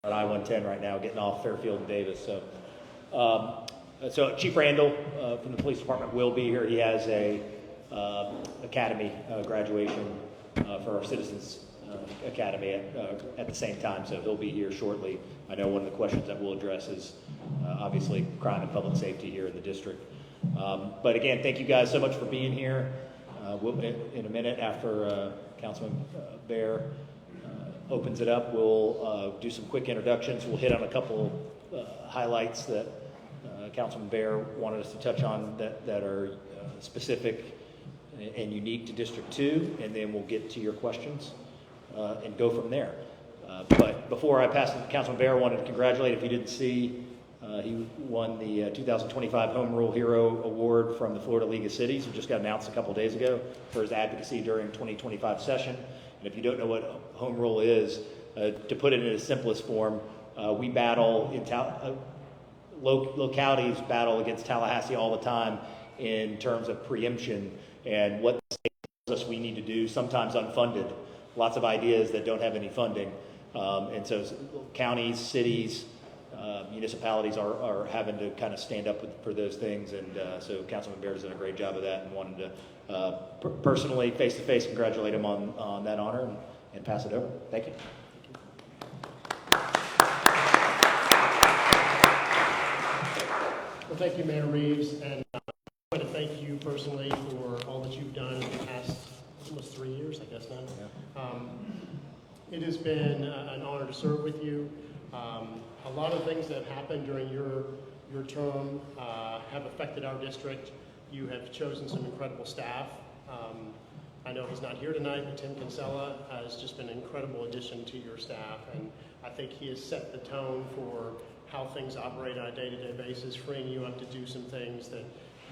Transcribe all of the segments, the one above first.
on I-110 right now, getting off Fairfield and Davis. So Chief Randall from the police department will be here. He has a academy graduation for our Citizens Academy at the same time, so he'll be here shortly. I know one of the questions that we'll address is obviously crime and public safety here in the district. But again, thank you guys so much for being here. In a minute after Councilman Bear opens it up, we'll do some quick introductions. We'll hit on a couple highlights that Councilman Bear wanted us to touch on that are specific and unique to District 2, and then we'll get to your questions and go from there. But before I pass it to Councilman Bear, I wanted to congratulate, if you didn't see, he won the 2025 Home Rule Hero Award from the Florida League of Cities. It just got announced a couple days ago for his advocacy during 2025 session. And if you don't know what Home Rule is, to put it in its simplest form, we battle in localities battle against Tallahassee all the time in terms of preemption and what the state tells us we need to do, sometimes unfunded. Lots of ideas that don't have any funding. And so counties, cities, municipalities are having to kind of stand up for those things, and so Councilman Bear has done a great job of that, and wanted to personally, face-to-face, congratulate him on that honor and pass it over. Thank you. Well, thank you, Mayor Reeves, and I want to thank you personally for all that you've done in the past almost 3 years, I guess now. Yeah. It has been an honor to serve with you. A lot of things that have happened during your term have affected our district. You have chosen some incredible staff. I know he's not here tonight, but Tim Kinsella has just been an incredible addition to your staff, and I think he has set the tone for how things operate on a day-to-day basis, freeing you up to do some things that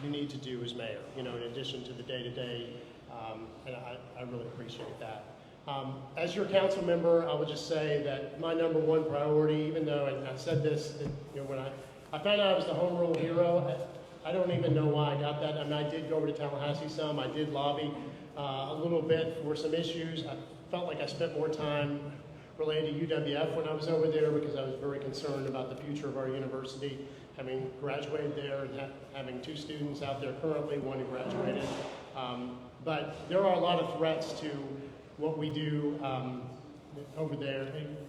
you need to do as mayor, in addition to the day-to-day, and I really appreciate that. As your council member, I would just say that my number one priority, even though I said this, when I found out I was the Home Rule Hero, I don't even know why I got that. I mean, I did go over to Tallahassee some. I did lobby a little bit for some issues. I felt like I spent more time related to UWF when I was over there because I was very concerned about the future of our university, having graduated there and having 2 students out there currently, one who graduated. But there are a lot of threats to what we do over there.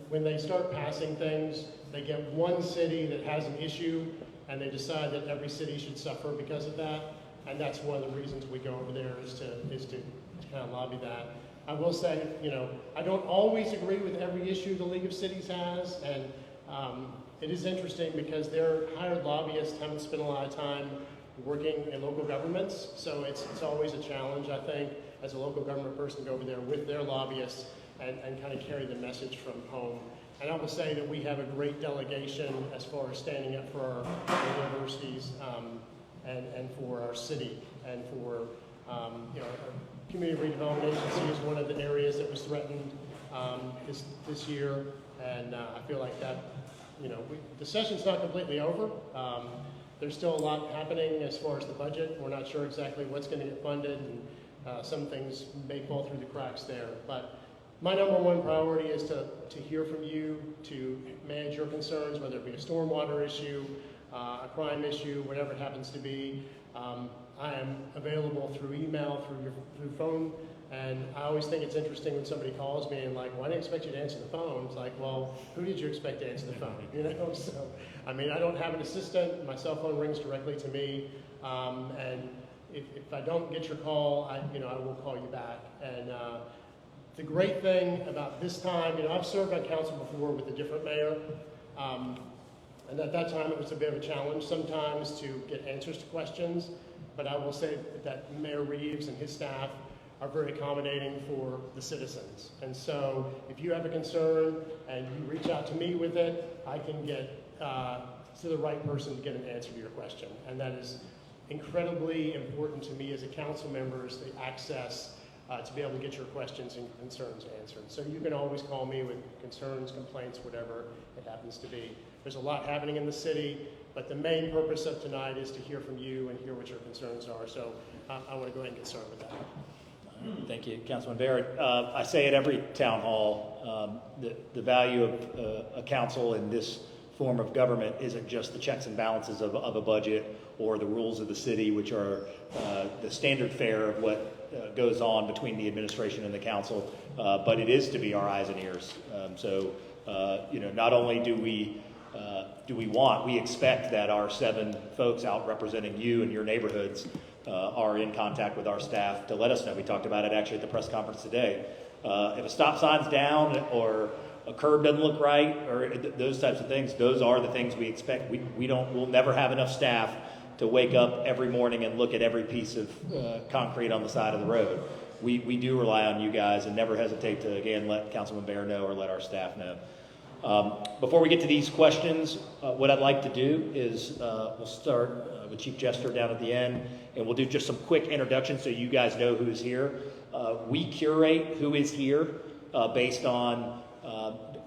When they start passing things, they get one city that has an issue and they decide that every city should suffer because of that. And that's one of the reasons we go over there is to kind of lobby that. I will say, I don't always agree with every issue the League of Cities has, and it is interesting because their hired lobbyists haven't spent a lot of time working in local governments, so it's always a challenge, I think, as a local government person to go over there with their lobbyists and kind of carry the message from home. And I will say that we have a great delegation as far as standing up for our universities and for our city and for our community redevelopment agency is one of the areas that was threatened this year, and I feel like that, the session's not completely over. There's still a lot happening as far as the budget. We're not sure exactly what's going to get funded, and some things may fall through the cracks there. But my number one priority is to hear from you, to manage your concerns, whether it be a stormwater issue, a crime issue, whatever it happens to be. I am available through email, through phone, and I always think it's interesting when somebody calls me and like, well, I didn't expect you to answer the phone. It's like, well, who did you expect to answer the phone? So, I mean, I don't have an assistant. My cell phone rings directly to me, and if I don't get your call, I will call you back. And the great thing about this time, I've served on council before with a different mayor, and at that time it was a bit of a challenge sometimes to get answers to questions. But I will say that Mayor Reeves and his staff are very accommodating for the citizens. And so if you have a concern and you reach out to me with it, I can get to the right person to get an answer to your question. And that is incredibly important to me as a council member, is the access to be able to get your questions and concerns answered. So you can always call me with concerns, complaints, whatever it happens to be. There's a lot happening in the city, but the main purpose of tonight is to hear from you and hear what your concerns are. So I want to go ahead and get started with that. Thank you, Councilman Barrett. I say at every town hall, the value of a council in this form of government isn't just the checks and balances of a budget or the rules of the city, which are the standard fare of what goes on between the administration and the council, but it is to be our eyes and ears. Not only do we we expect that our 7 folks out representing you and your neighborhoods are in contact with our staff to let us know. We talked about it actually at the press conference today. If a stop sign's down or a curb doesn't look right or those types of things, those are the things we expect. We'll never have enough staff to wake up every morning and look at every piece of concrete on the side of the road. We do rely on you guys and never hesitate to, again, let Councilman Bear know or let our staff know. Before we get to these questions, what I'd like to do is we'll start with Chief Jester down at the end, and we'll do just some quick introductions so you guys know who's here. We curate who is here based on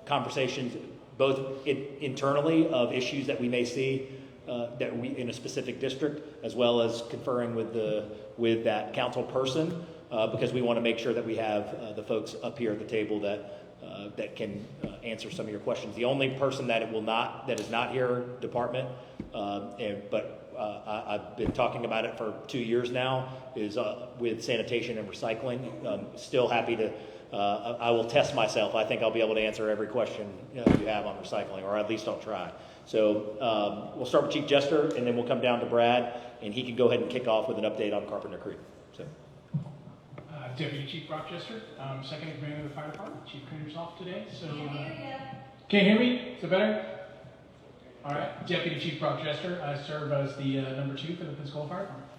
conversations both internally of issues that we may see that we in a specific district, as well as conferring with that council person, because we want to make sure that we have the folks up here at the table that can answer some of your questions. The only person that is not here, department, I've been talking about it for 2 years now, is with sanitation and recycling. Still happy to. I will test myself. I think I'll be able to answer every question you have on recycling, or at least I'll try. So we'll start with Chief Jester, and then we'll come down to Brad, and he can go ahead and kick off with an update on Carpenter Creek. So. Deputy Chief Rochester, second in command of the fire department. Chief Cooner's off today, so can't hear me? Is it better? All right, Deputy Chief Rochester. I serve as the number 2 for the Pensacola Fire Department.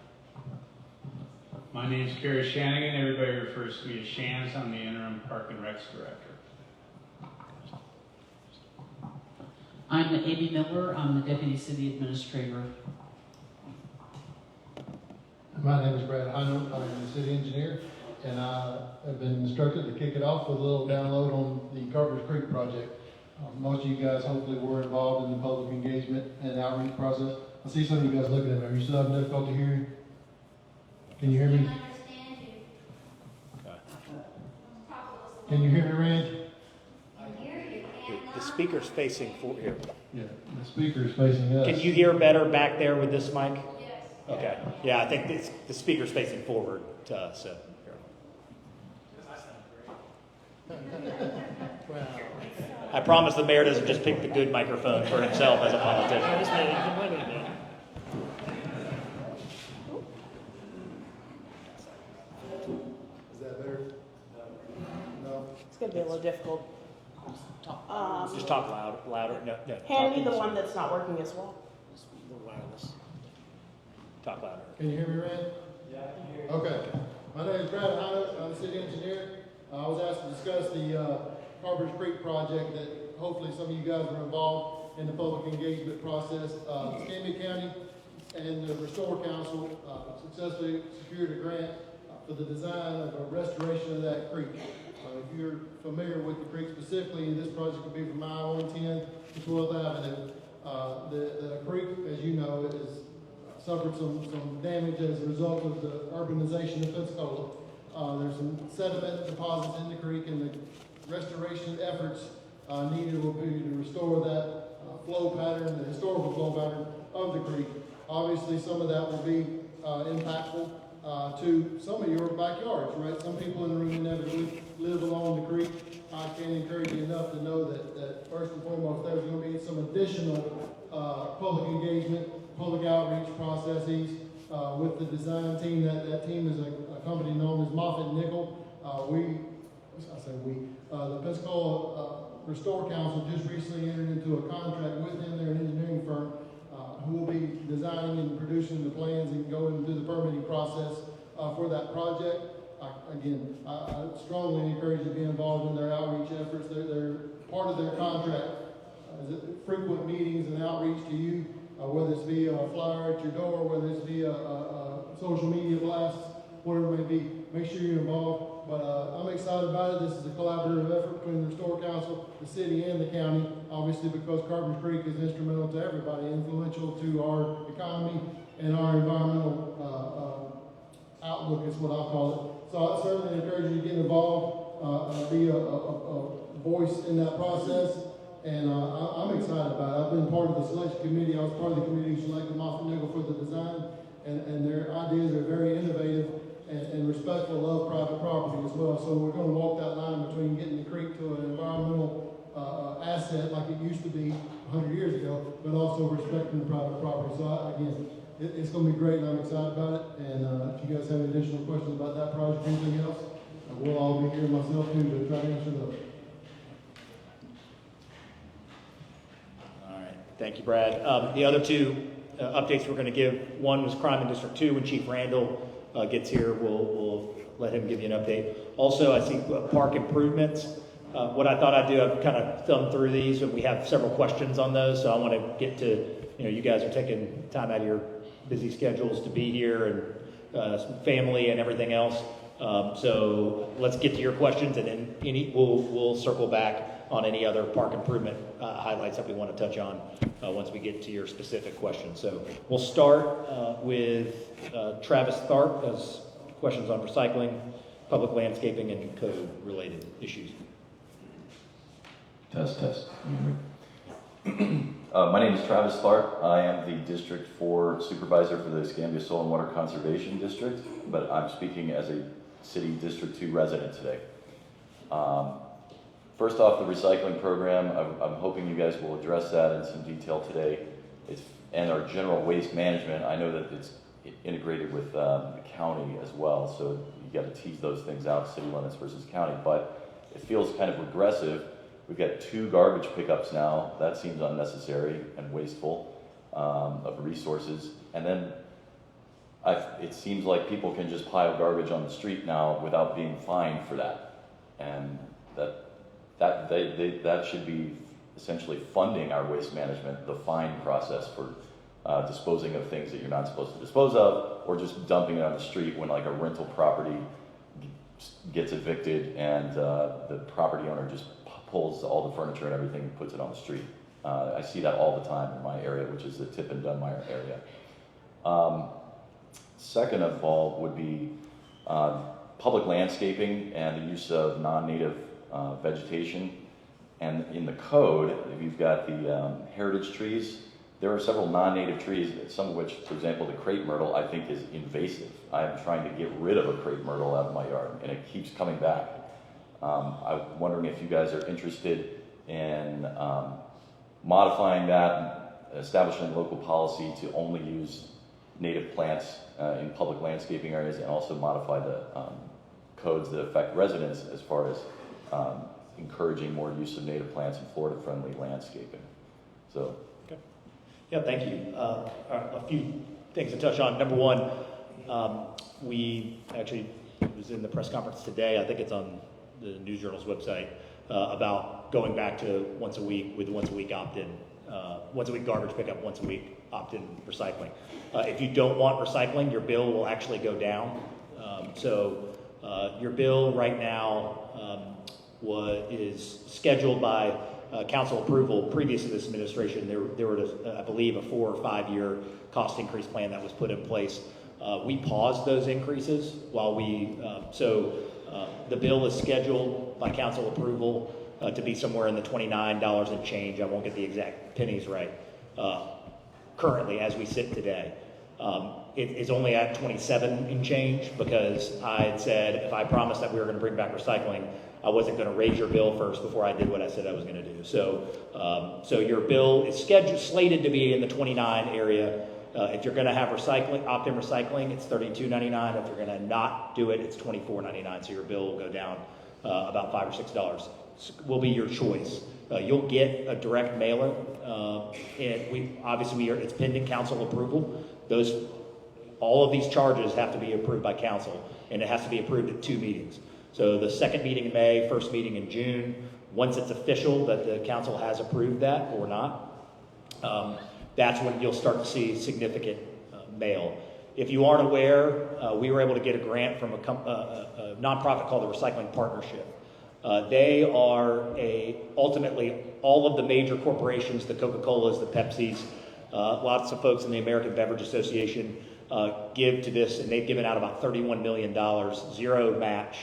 My name is Kerry Shanigan. Everybody refers to me as Shans. I'm the interim Park and Recs Director. I'm Amy Miller. I'm the Deputy City Administrator. My name is Brad Hynum. I'm the City Engineer, and I have been instructed to kick it off with a little download on the Carpenter Creek project. Most of you guys hopefully were involved in the public engagement and outreach process. I see some of you guys looking at me. Are you still having difficulty hearing? Can you hear me? Can you hear me, Rand? The speaker's facing here. Yeah, the speaker is facing us. Can you hear better back there with this mic? Yes. Okay. Yeah, I think the speaker's facing forward to us. So. I promise the mayor doesn't just pick the good microphone for himself as a politician. Is that better? No. It's going to be a little difficult. Just talk louder. No. Hand me the one that's not working as well. The wireless. Talk louder. Can you hear me, Rand? Yeah, I can hear you. Okay. My name is Brad Hynum. I'm the City Engineer. I was asked to discuss the Carpenter Creek project that hopefully some of you guys were involved in the public engagement process. Escambia County and the Restore Council successfully secured a grant for the design of a restoration of that creek. If you're familiar with the creek specifically, this project will be from I-110 to 12th Avenue. The creek, as you know, has suffered some damage as a result of the urbanization of Pensacola. There's some sediment deposits in the creek, and the restoration efforts needed will be to restore that flow pattern, the historical flow pattern of the creek. Obviously, some of that will be impactful to some of your backyards, right? Some people in the room inevitably live along the creek. I can't encourage you enough to know that first and foremost, there's going to be some additional public engagement, public outreach processes with the design team. That team is a company known as Moffitt Nickel. The Pensacola Restore Council just recently entered into a contract with them. They're an engineering firm who will be designing and producing the plans and going through the permitting process for that project. I strongly encourage you to be involved in their outreach efforts. They're part of their contract. Frequent meetings and outreach to you, whether it's via a flyer at your door, whether it's via social media blasts, whatever it may be. Make sure you're involved. But I'm excited about it. This is a collaborative effort between the Restore Council, the city, and the county, obviously because Carpenter Creek is instrumental to everybody, influential to our economy and our environmental outlook is what I'll call it. So I certainly encourage you to get involved, be a voice in that process. And I'm excited about it. I've been part of the selection committee. I was part of the committee who selected Moffett for the design. And their ideas are very innovative and respectful of private property as well. So we're going to walk that line between getting the creek to an environmental asset like it used to be 100 years ago, but also respecting the private property. So again, it's going to be great, and I'm excited about it. And if you guys have any additional questions about that project or anything else, we'll all be here, myself too, to try to answer those. All right, thank you, Brad. The other two updates we're going to give, one was crime in District 2. When Chief Randall gets here, we'll let him give you an update. Also, I see park improvements. What I thought I'd do, I've kind of thumbed through these, but we have several questions on those, so I want to get to, you guys are taking time out of your busy schedules to be here, and family and everything else. So let's get to your questions, and then we'll circle back on any other park improvement highlights that we want to touch on once we get to your specific questions. So we'll start with Travis Tharp as questions on recycling, public landscaping, and code-related issues. Test. My name is Travis Tharp. I am the District 4 Supervisor for the Escambia Soil and Water Conservation District, but I'm speaking as a City District 2 resident today. First off, the recycling program, I'm hoping you guys will address that in some detail today. And our general waste management, I know that it's integrated with the county as well, so you got to tease those things out, city limits versus county, but it feels kind of regressive. We've got 2 garbage pickups now. That seems unnecessary and wasteful of resources. And then it seems like people can just pile garbage on the street now without being fined for that. And that should be essentially funding our waste management, the fine process for disposing of things that you're not supposed to dispose of, or just dumping it on the street when like a rental property gets evicted and the property owner just pulls all the furniture and everything and puts it on the street. I see that all the time in my area, which is the Tip and Dunmire area. Second of all would be public landscaping and the use of non-native vegetation. And in the code, you've got the heritage trees. There are several non-native trees, some of which, for example, the crepe myrtle, I think is invasive. I'm trying to get rid of a crepe myrtle out of my yard, and it keeps coming back. I'm wondering if you guys are interested in modifying that, establishing local policy to only use native plants in public landscaping areas, and also modify the codes that affect residents as far as encouraging more use of native plants and Florida-friendly landscaping. So. Okay. Yeah, thank you. A few things to touch on. Number one, we actually, it was in the press conference today, I think it's on the News Journal's website, about going back to once a week with once a week opt-in, once a week garbage pickup, once a week opt-in recycling. If you don't want recycling, your bill will actually go down. So your bill right now is scheduled by council approval. Previous to this administration, there was, I believe, a 4 or 5 year cost increase plan that was put in place. We paused those increases while the bill is scheduled by council approval to be somewhere in the $29 and change. I won't get the exact pennies right. Currently, as we sit today, it is only at 27 and change because I had said if I promised that we were going to bring back recycling, I wasn't going to raise your bill first before I did what I said I was going to do. So your bill is slated to be in the 29 area. If you're going to have recycling, opt-in recycling, it's $32.99. If you're going to not do it, it's $24.99. So your bill will go down about $5 or $6. Will be your choice. You'll get a direct mailer, and it's pending council approval. All of these charges have to be approved by council, and it has to be approved at 2 meetings. So the second meeting in May, first meeting in June. Once it's official that the council has approved that or not, that's when you'll start to see significant mail. If you aren't aware, we were able to get a grant from a nonprofit called the Recycling Partnership. They are ultimately all of the major corporations, the Coca-Colas, the Pepsis, lots of folks in the American Beverage Association. give to this, and they've given out about $31 million, zero match,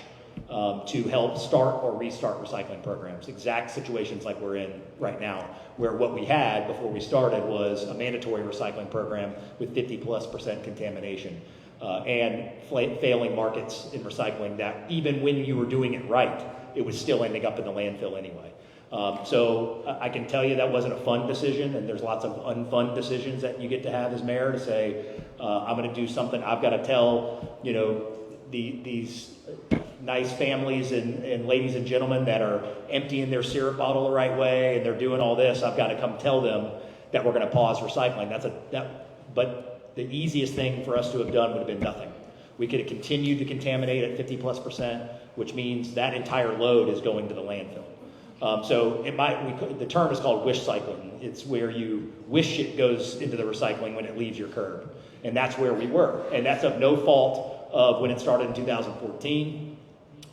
to help start or restart recycling programs. Exact situations like we're in right now, where what we had before we started was a mandatory recycling program with 50+% contamination, and failing markets in recycling that even when you were doing it right, it was still ending up in the landfill anyway. So I can tell you that wasn't a fun decision, and there's lots of unfun decisions that you get to have as mayor to say, I'm going to do something. I've got to tell, these nice families and ladies and gentlemen that are emptying their syrup bottle the right way and they're doing all this. I've got to come tell them that we're going to pause recycling. But the easiest thing for us to have done would have been nothing. We could have continued to contaminate at 50+%, which means that entire load is going to the landfill. So the term is called wish cycling. It's where you wish it goes into the recycling when it leaves your curb. And that's where we were. And that's of no fault of when it started in 2014.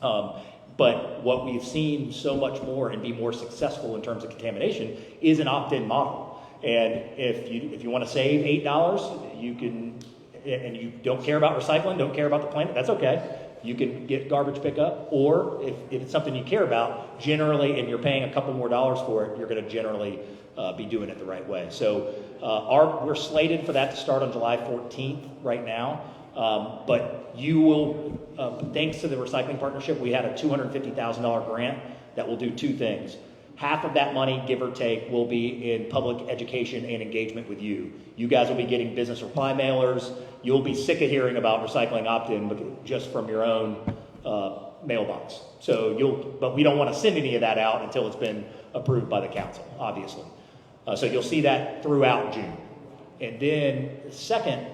But what we've seen so much more and be more successful in terms of contamination is an opt-in model. And if you want to save $8, you can, and you don't care about recycling, don't care about the planet, that's okay. You can get garbage pickup, or if it's something you care about, generally, and you're paying a couple more dollars for it, you're going to generally be doing it the right way. So we're slated for that to start on July 14th right now. But you will, thanks to the recycling partnership, we had a $250,000 grant that will do two things. Half of that money, give or take, will be in public education and engagement with you. You guys will be getting business reply mailers. You'll be sick of hearing about recycling opt-in just from your own mailbox. But we don't want to send any of that out until it's been approved by the council, obviously. So you'll see that throughout June. And then second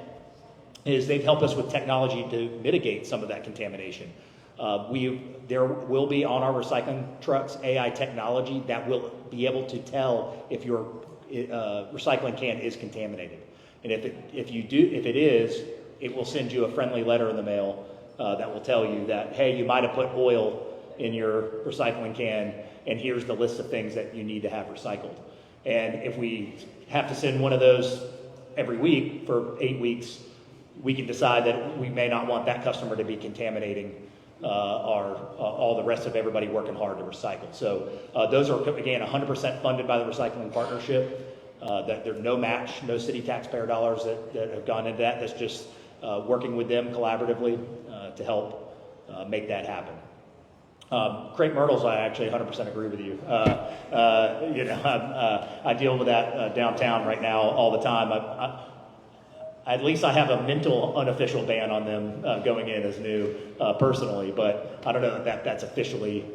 is they've helped us with technology to mitigate some of that contamination. There will be on our recycling trucks AI technology that will be able to tell if your recycling can is contaminated, and if it is, it will send you a friendly letter in the mail that will tell you that, hey, you might have put oil in your recycling can, and here's the list of things that you need to have recycled. And if we have to send one of those every week for 8 weeks, we can decide that we may not want that customer to be contaminating all the rest of everybody working hard to recycle. So those are, again, 100% funded by the recycling partnership. That there's no match, no city taxpayer dollars that have gone into that. That's just working with them collaboratively to help make that happen. Crepe myrtles, I actually 100% agree with you. I deal with that downtown right now all the time. At least I have a mental unofficial ban on them going in as new personally, but I don't know that that's officially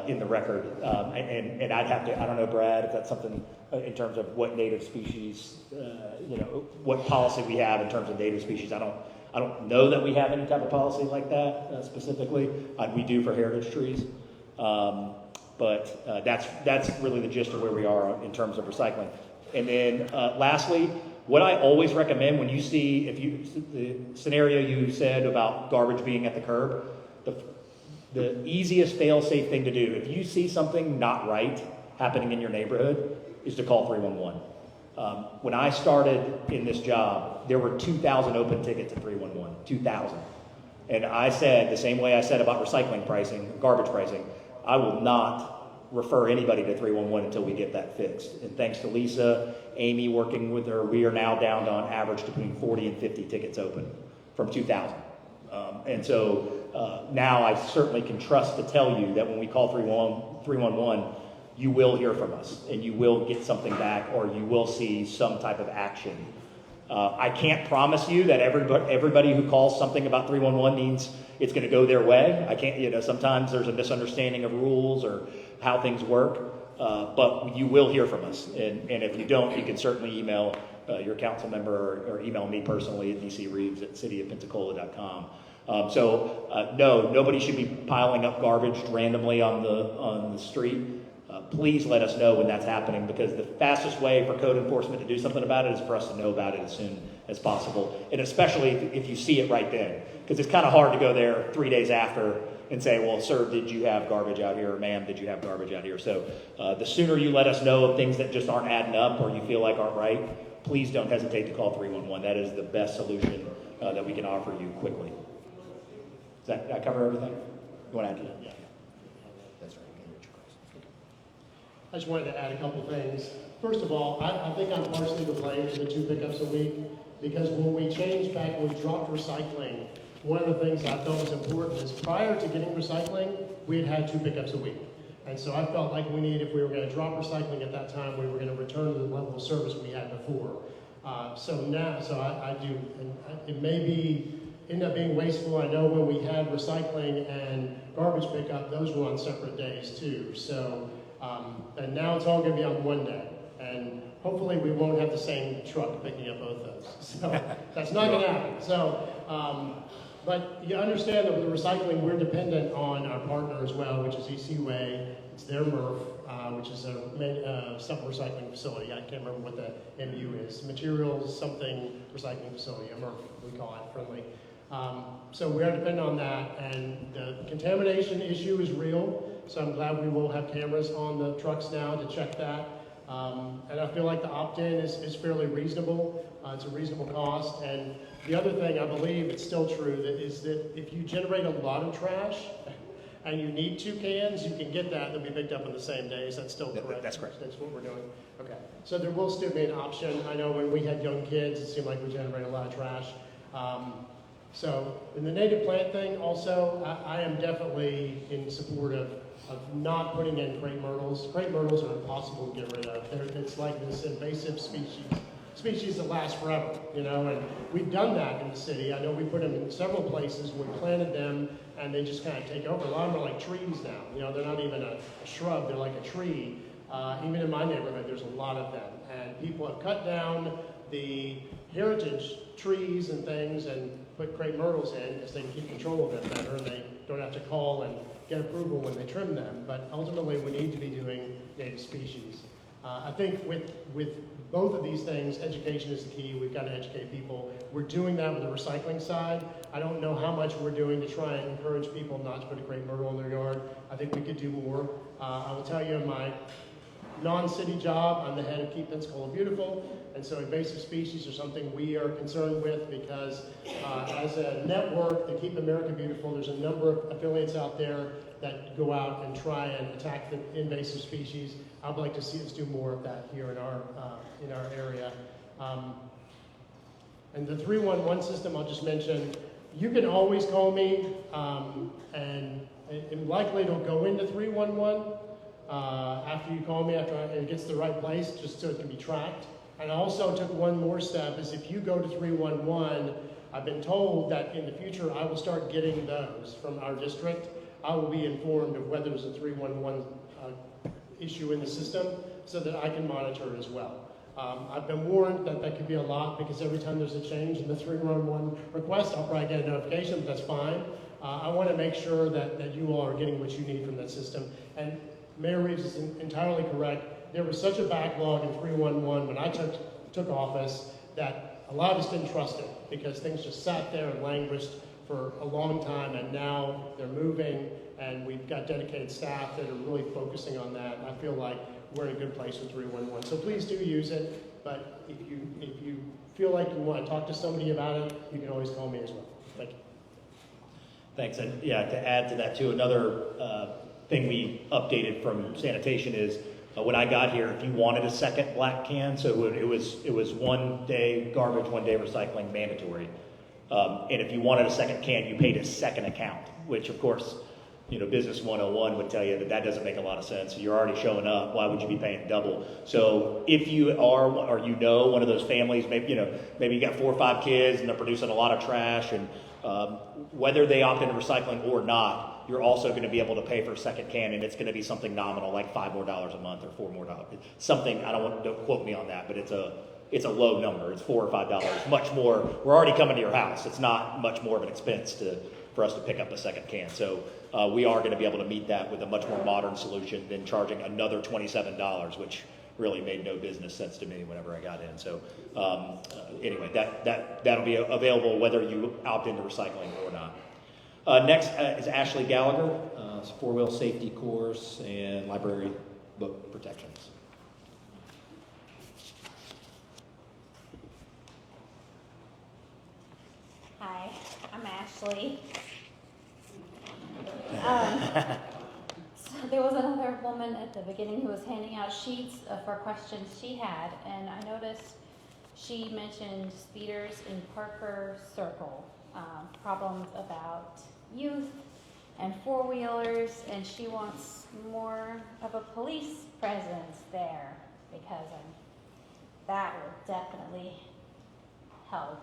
in the record. And I'd have to, I don't know, Brad, if that's something in terms of what native species, what policy we have in terms of native species. I don't know that we have any type of policy like that specifically. We do for heritage trees. But that's really the gist of where we are in terms of recycling. And then lastly, what I always recommend when you see, the scenario you said about garbage being at the curb, the easiest fail-safe thing to do, if you see something not right happening in your neighborhood, is to call 311. When I started in this job, there were 2,000 open tickets at 311, 2,000. And I said, the same way I said about recycling pricing, garbage pricing, I will not refer anybody to 311 until we get that fixed. And thanks to Lisa, Amy working with her, we are now down to on average between 40 and 50 tickets open from 2,000. And so now I certainly can trust to tell you that when we call 311, you will hear from us and you will get something back, or you will see some type of action. I can't promise you that everybody who calls something about 311 means it's going to go their way. I can't, sometimes there's a misunderstanding of rules or how things work, but you will hear from us. And if you don't, you can certainly email your council member or email me personally at dcreeves@cityofpensacola.com. No, nobody should be piling up garbage randomly on the street. Please let us know when that's happening, because the fastest way for code enforcement to do something about it is for us to know about it as soon as possible, and especially if you see it right then, because it's kind of hard to go there 3 days after and say, well, sir, did you have garbage out here? Or ma'am, did you have garbage out here? So the sooner you let us know of things that just aren't adding up or you feel like aren't right, please don't hesitate to call 311. That is the best solution that we can offer you quickly. Does that cover everything? You want to add to that? Yeah. That's right. I just wanted to add a couple things. First of all, I think I'm partially to blame for the 2 pickups a week, because when we changed back, when we dropped recycling, one of the things I felt was important is prior to getting recycling, we had 2 pickups a week. And so I felt like we needed, if we were going to drop recycling at that time, we were going to return to the level of service we had before. So I do, and it may be, end up being wasteful. I know when we had recycling and garbage pickup, those were on separate days too. So, and now it's all going to be on one day. And hopefully we won't have the same truck picking up both those. So that's not going to happen. So, but you understand that with the recycling, we're dependent on our partner as well, which is EC Way. It's their MRF, which is a something recycling facility. I can't remember what the MU is. Materials something recycling facility, a MRF, we call it friendly. So we are dependent on that, and the contamination issue is real. So I'm glad we will have cameras on the trucks now to check that. And I feel like the opt-in is fairly reasonable. It's a reasonable cost. And the other thing, I believe it's still true, is that if you generate a lot of trash and you need 2 cans, you can get that. They'll be picked up on the same day. Is that still correct? That's correct. That's what we're doing. Okay. So there will still be an option. I know when we had young kids, it seemed like we generated a lot of trash. So in the native plant thing, also, I am definitely in support of not putting in crepe myrtles. Crepe myrtles are impossible to get rid of. It's like this invasive species that lasts forever, you know, and we've done that in the city. I know we put them in several places. We planted them, and they just kind of take over. A lot of them are like trees now. You know, they're not even a shrub. They're like a tree. Even in my neighborhood, there's a lot of them. And people have cut down the heritage trees and things and put crepe myrtles in because they can keep control of them better, and they don't have to call and get approval when they trim them. But ultimately, we need to be doing native species. I think with both of these things, education is the key. We've got to educate people. We're doing that with the recycling side. I don't know how much we're doing to try and encourage people not to put a crepe myrtle in their yard. I think we could do more. I will tell you, in my non-city job, I'm the head of Keep Pensacola Beautiful, and so invasive species are something we are concerned with because as a network, the Keep America Beautiful, there's a number of affiliates out there that go out and try and attack the invasive species. I'd like to see us do more of that here in our area. And the 311 system, I'll just mention, you can always call me, and likely it'll go into 311 after you call me, after it gets to the right place, just so it can be tracked. And I also took one more step, is if you go to 311, I've been told that in the future I will start getting those from our district. I will be informed of whether there's a 311 issue in the system so that I can monitor it as well. I've been warned that that could be a lot because every time there's a change in the 311 request, I'll probably get a notification, but that's fine. I want to make sure that you all are getting what you need from that system. And Mayor Reeves is entirely correct. There was such a backlog in 311 when I took office that a lot of us didn't trust it because things just sat there and languished for a long time, and now they're moving, and we've got dedicated staff that are really focusing on that. I feel like we're in a good place with 311. So please do use it, but if you feel like you want to talk to somebody about it, you can always call me as well. Thank you. Thanks. And yeah, to add to that too, another thing we updated from sanitation is when I got here, if you wanted a second black can, so it was 1 day garbage, 1 day recycling mandatory. And if you wanted a second can, you paid a second account, which of course, Business 101 would tell you that doesn't make a lot of sense. You're already showing up. Why would you be paying double? So if you are, or one of those families, maybe you got 4 or 5 kids and they're producing a lot of trash, and whether they opt into recycling or not, you're also going to be able to pay for a second can, and it's going to be something nominal, like $5 more a month or $4 more. Something, don't quote me on that, but it's a low number. It's $4 or $5, much more. We're already coming to your house. It's not much more of an expense for us to pick up a second can. So we are going to be able to meet that with a much more modern solution than charging another $27, which really made no business sense to me whenever I got in. So anyway, that'll be available whether you opt into recycling or not. Next is Ashley Gallagher, it's 4-wheel safety course and library book protections. Ashley. So there was another woman at the beginning who was handing out sheets for questions she had, and I noticed she mentioned speeders in Parker Circle, problems about youth and four-wheelers, and she wants more of a police presence there because that will definitely help.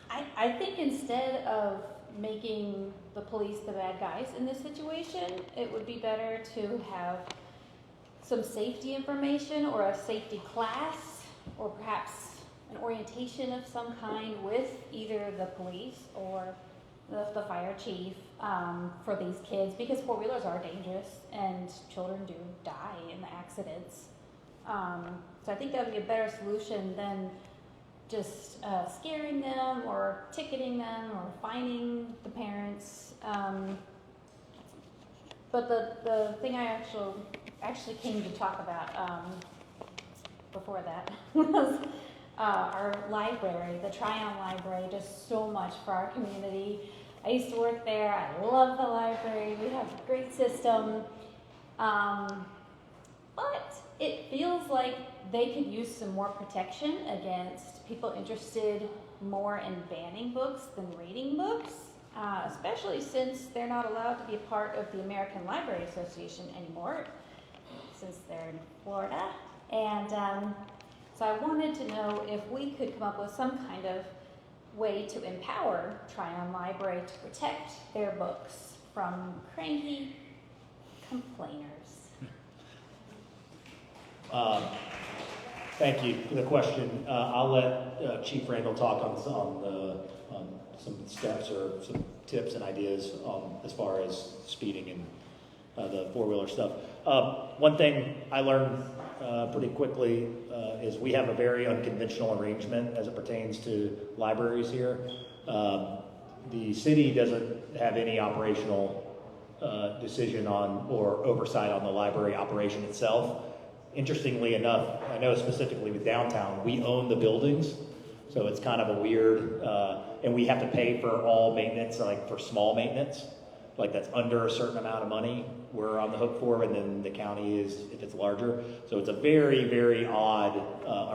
I think instead of making the police the bad guys in this situation, it would be better to have some safety information or a safety class, or perhaps an orientation of some kind with either the police or the fire chief for these kids, because four-wheelers are dangerous and children do die in the accidents. So I think that would be a better solution than just scaring them or ticketing them or fining the parents. But the thing I actually came to talk about before that was our library, the Tryon Library, does so much for our community. I used to work there. I love the library. We have a great system. But it feels like they could use some more protection against people interested more in banning books than reading books, especially since they're not allowed to be a part of the American Library Association anymore, since they're in Florida. And so I wanted to know if we could come up with some kind of way to empower Tryon Library to protect their books from cranky complainers. Thank you for the question. I'll let Chief Randall talk on some steps or some tips and ideas as far as speeding and the four-wheeler stuff. One thing I learned pretty quickly is we have a very unconventional arrangement as it pertains to libraries here. The city doesn't have any operational decision on or oversight on the library operation itself. Interestingly enough, I know specifically with downtown, we own the buildings, so it's kind of a weird, and we have to pay for all maintenance, like for small maintenance, like that's under a certain amount of money we're on the hook for, and then the county is if it's larger. So it's a very, very odd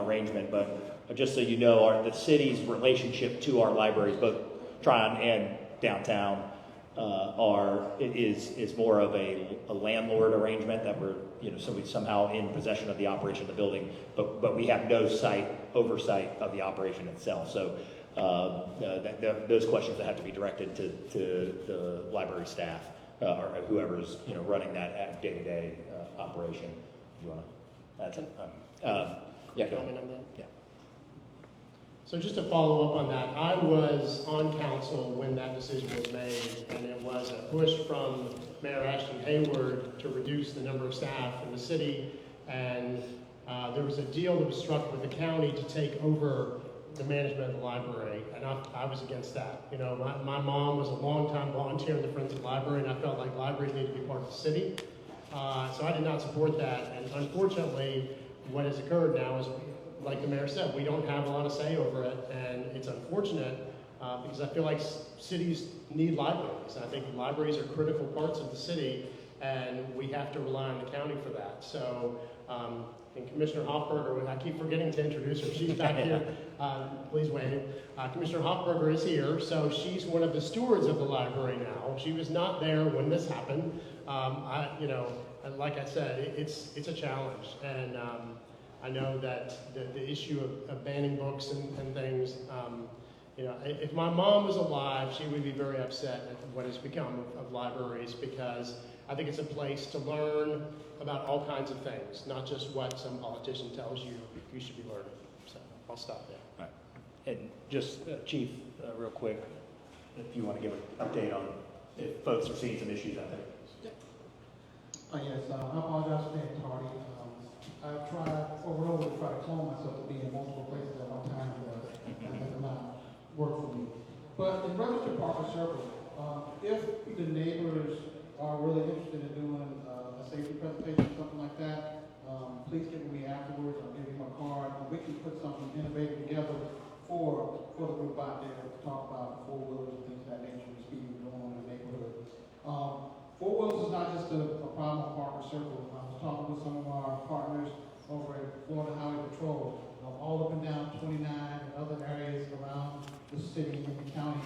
arrangement, but just so you know, the city's relationship to our libraries, both Tryon and downtown, is more of a landlord arrangement that we're, somebody somehow in possession of the operation of the building, but we have no oversight of the operation itself. So those questions that have to be directed to the library staff or whoever's running that day-to-day operation. You want to add something? Yeah. Comment on that? Yeah. So just to follow up on that, I was on council when that decision was made, and it was a push from Mayor Ashton Hayward to reduce the number of staff in the city, and there was a deal that was struck with the county to take over the management of the library, and I was against that. My mom was a long-time volunteer in the Friends of the Library, and I felt like libraries need to be part of the city, so I did not support that, and unfortunately, what has occurred now is, like the mayor said, we don't have a lot of say over it, and it's unfortunate because I feel like cities need libraries. I think libraries are critical parts of the city, and we have to rely on the county for that. So, and Commissioner Hoffberger, I keep forgetting to introduce her. She's back here. Please wave. Commissioner Hoffberger is here, so she's one of the stewards of the library now. She was not there when this happened. Like I said, it's a challenge, and I know that the issue of banning books and things, if my mom was alive, she would be very upset at what has become of libraries, because I think it's a place to learn about all kinds of things, not just what some politician tells you should be learning. So I'll stop there. All right. And just, Chief, real quick, if you want to give an update on if folks are seeing some issues out there. Yes, I apologize for being tardy. I've tried over and over to try to clone myself to be in multiple places at one time, but that does not work for me. But in reference to Parker Circle, if the neighbors are really interested in doing a safety presentation or something like that, please get with me afterwards. I'll give you my card, and we can put something innovative together for the group out there to talk about four-wheelers and things of that nature, the speed we go on in the neighborhood. Four wheels is not just a problem on Parker Circle. I was talking with some of our partners over at Florida Highway Patrol, all up and down 29 and other areas around the city and the county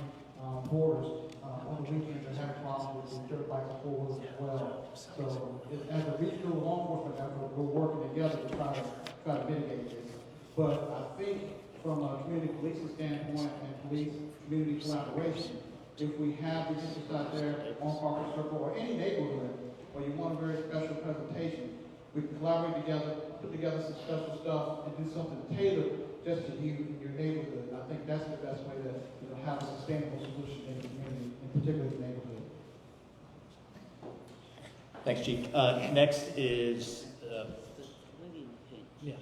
borders. On the weekends, they have problems with dirt bikes and four wheels as well. So, as a regional law enforcement effort, we're working together to try to mitigate this. But I think from a community policing standpoint and police community collaboration, if we have the interest out there on Parker Circle or any neighborhood where you want a very special presentation, we can collaborate together, put together some special stuff, and do something tailored just to you and your neighborhood. And I think that's the best way to have a sustainable solution in the community, in particular the neighborhood. Thanks, Chief. Next is, yeah.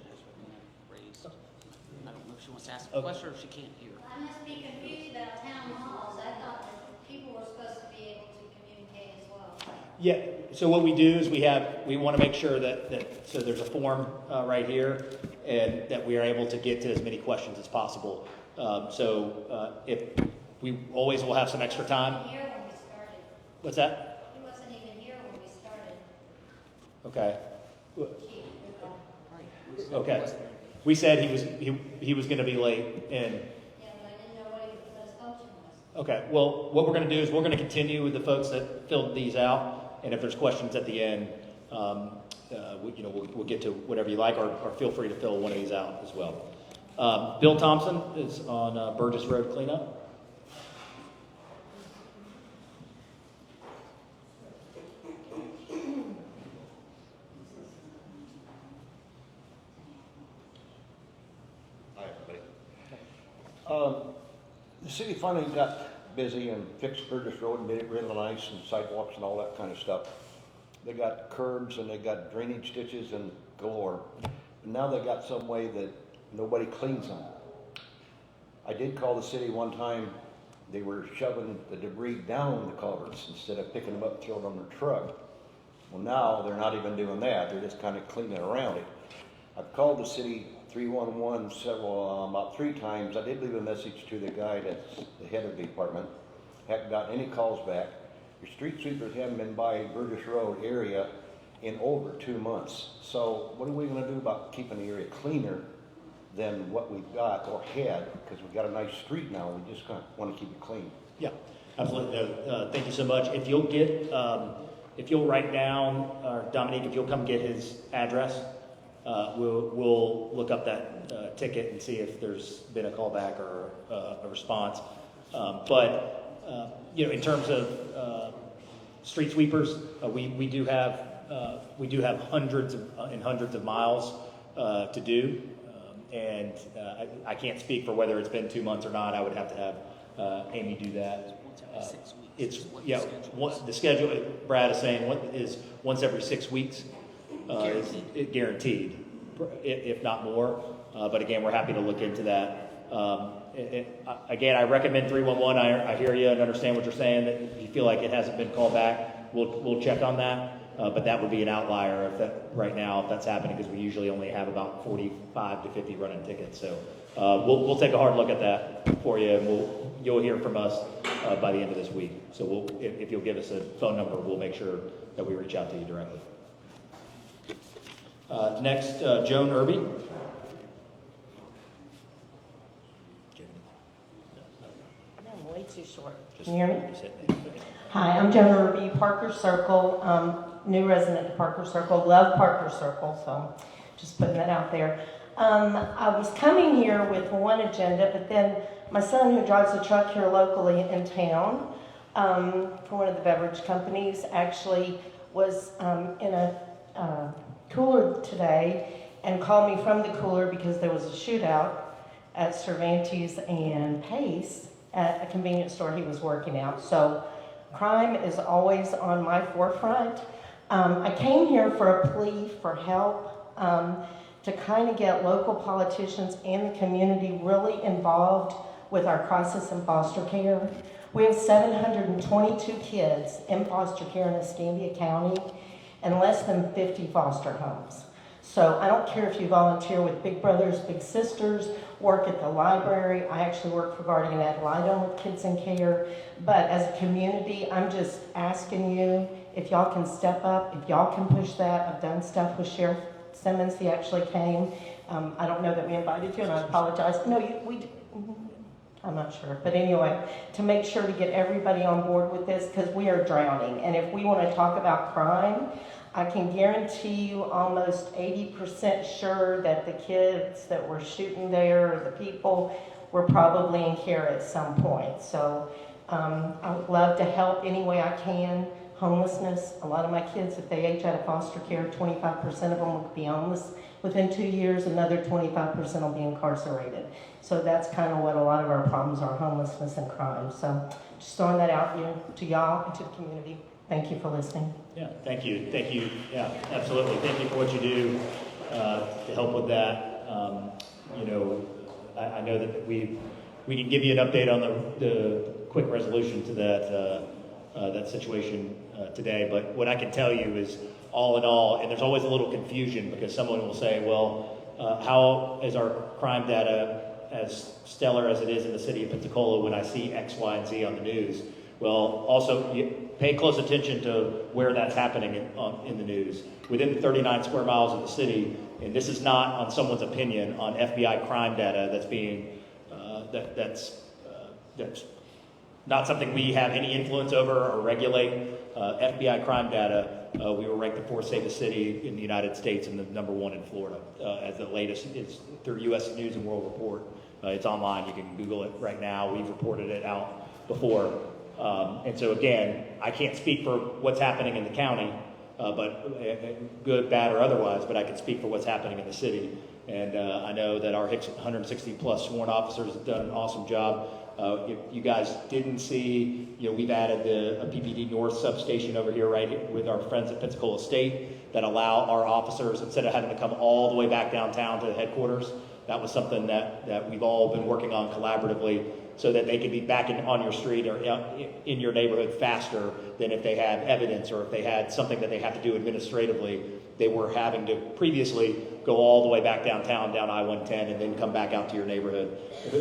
I don't know if she wants to ask a Okay. question or if she can't hear. I must be confused about town halls. I thought that people were supposed to be able to communicate as well. Yeah, so what we do is we want to make sure so there's a form right here, and that we are able to get to as many questions as possible. If we always will have some extra time. He wasn't here when we started. What's that? He wasn't even here when we started. Okay. Chief. Okay. We said he was going to be late, and Yeah, but I didn't know what his function was. okay. Well, what we're going to do is we're going to continue with the folks that filled these out, and if there's questions at the end, we'll get to whatever you like, or feel free to fill one of these out as well. Bill Thompson is on Burgess Road cleanup. Hi, everybody. The city finally got busy and fixed Burgess Road and made it really nice, and sidewalks and all that kind of stuff. They got curbs and they got drainage ditches and galore. And now they got some way that nobody cleans them. I did call the city one time. They were shoving the debris down the culverts instead of picking them up and throwing them on their truck. Well, now they're not even doing that. They're just kind of cleaning around it. I've called the city 311 about 3 times. I did leave a message to the guy that's the head of the department. Haven't gotten any calls back. Your street sweepers haven't been by Burgess Road area in over 2 months. So what are we going to do about keeping the area cleaner than what we've got or had? Because we've got a nice street now. We just want to keep it clean. Yeah, absolutely. Thank you so much. If you'll write down, Dominique, if you'll come get his address, we'll look up that ticket and see if there's been a callback or a response. In terms of street sweepers, we do have hundreds and hundreds of miles to do, and I can't speak for whether it's been 2 months or not. I would have to have Amy do that. The schedule. Brad is saying is once every 6 weeks. Is guaranteed, if not more. But again, we're happy to look into that. Again, I recommend 311. I hear you and understand what you're saying. That if you feel like it hasn't been called back, we'll check on that. But that would be an outlier if that's happening, because we usually only have about 45 to 50 running tickets. So we'll take a hard look at that for you, and you'll hear from us by the end of this week. So if you'll give us a phone number, we'll make sure that we reach out to you directly. Next, Joan Irby. I'm way too short. Can you hear me? Hi, I'm Joan Irby, Parker Circle, new resident of Parker Circle. Love Parker Circle, so just putting that out there. I was coming here with one agenda, but then my son, who drives a truck here locally in town for one of the beverage companies, actually was in a cooler today and called me from the cooler because there was a shootout at Cervantes and Pace at a convenience store he was working out. So crime is always on my forefront. I came here for a plea for help to kind of get local politicians and the community really involved with our crisis in foster care. We have 722 kids in foster care in Escambia County and less than 50 foster homes. So I don't care if you volunteer with Big Brothers, Big Sisters, work at the library. I actually work for Guardian Ad Litem with Kids in Care. But as a community, I'm just asking you if y'all can step up, if y'all can push that. I've done stuff with Sheriff Simmons. He actually came. I don't know that we invited you, and I apologize. No, I'm not sure. But anyway, to make sure to get everybody on board with this, because we are drowning. And if we want to talk about crime, I can guarantee you almost 80% sure that the kids that were shooting there, or the people, were probably in care at some point. So I would love to help any way I can. Homelessness, a lot of my kids, if they age out of foster care, 25% of them will be homeless within 2 years, another 25% will be incarcerated. So that's kind of what a lot of our problems are, homelessness and crime. So just throwing that out here to y'all and to the community. Thank you for listening. Yeah, thank you. Thank you. Yeah, absolutely. Thank you for what you do to help with that. I know that we can give you an update on the quick resolution to that situation today. But what I can tell you is, all in all, and there's always a little confusion because someone will say, well, how is our crime data as stellar as it is in the city of Pensacola when I see X, Y, and Z on the news? Well, also, pay close attention to where that's happening in the news. Within the 39 square miles of the city, and this is not on someone's opinion, on FBI crime data that's being, that's not something we have any influence over or regulate. FBI crime data, we were ranked the fourth safest city in the United States and the #1 in Florida. As the latest is through U.S. News and World Report. It's online. You can Google it right now. We've reported it out before. And so again, I can't speak for what's happening in the county, but good, bad, or otherwise, but I can speak for what's happening in the city. And I know that our 160 plus sworn officers have done an awesome job. If you guys didn't see, we've added a PPD North substation over here, right, with our friends at Pensacola State that allow our officers, instead of having to come all the way back downtown to the headquarters, that was something that we've all been working on collaboratively, so that they can be back on your street or in your neighborhood faster than if they had evidence or if they had something that they have to do administratively. They were having to previously go all the way back downtown, down I-110, and then come back out to your neighborhood.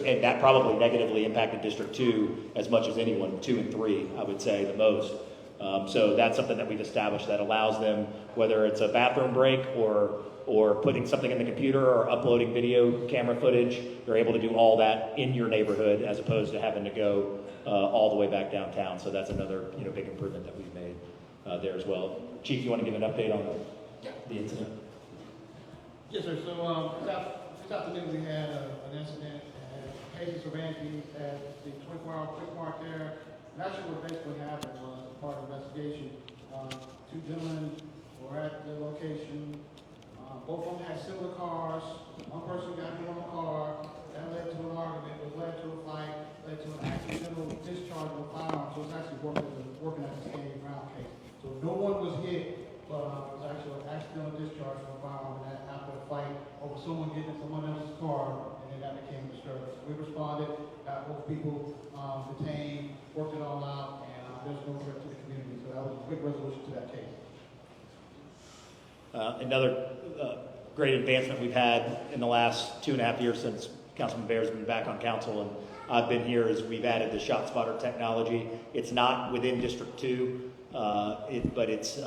And that probably negatively impacted District 2 as much as anyone, 2 and 3, I would say, the most. So that's something that we've established that allows them, whether it's a bathroom break or putting something in the computer or uploading video camera footage, you're able to do all that in your neighborhood as opposed to having to go all the way back downtown. So that's another big improvement that we've made there as well. Chief, you want to give an update on the incident? Yes, sir. So this afternoon we had an incident at Casey Cervantes at the 24-hour quick mart there. And actually what basically happened was, as part of the investigation, two gentlemen were at the location. Both of them had similar cars. One person got in on the car. That led to an argument, which led to a fight, led to an accidental discharge of a firearm. So it's actually working as a standing ground case. So no one was hit, but it was actually an accidental discharge of a firearm, and that after a fight over someone getting in someone else's car, and then that became a disturbance. We responded, got both people detained, worked it all out, and there's no threat to the community. So that was a quick resolution to that case. Another great advancement we've had in the last 2.5 years since Councilman Bear's been back on council and I've been here is we've added the shot spotter technology. It's not within District 2, but it's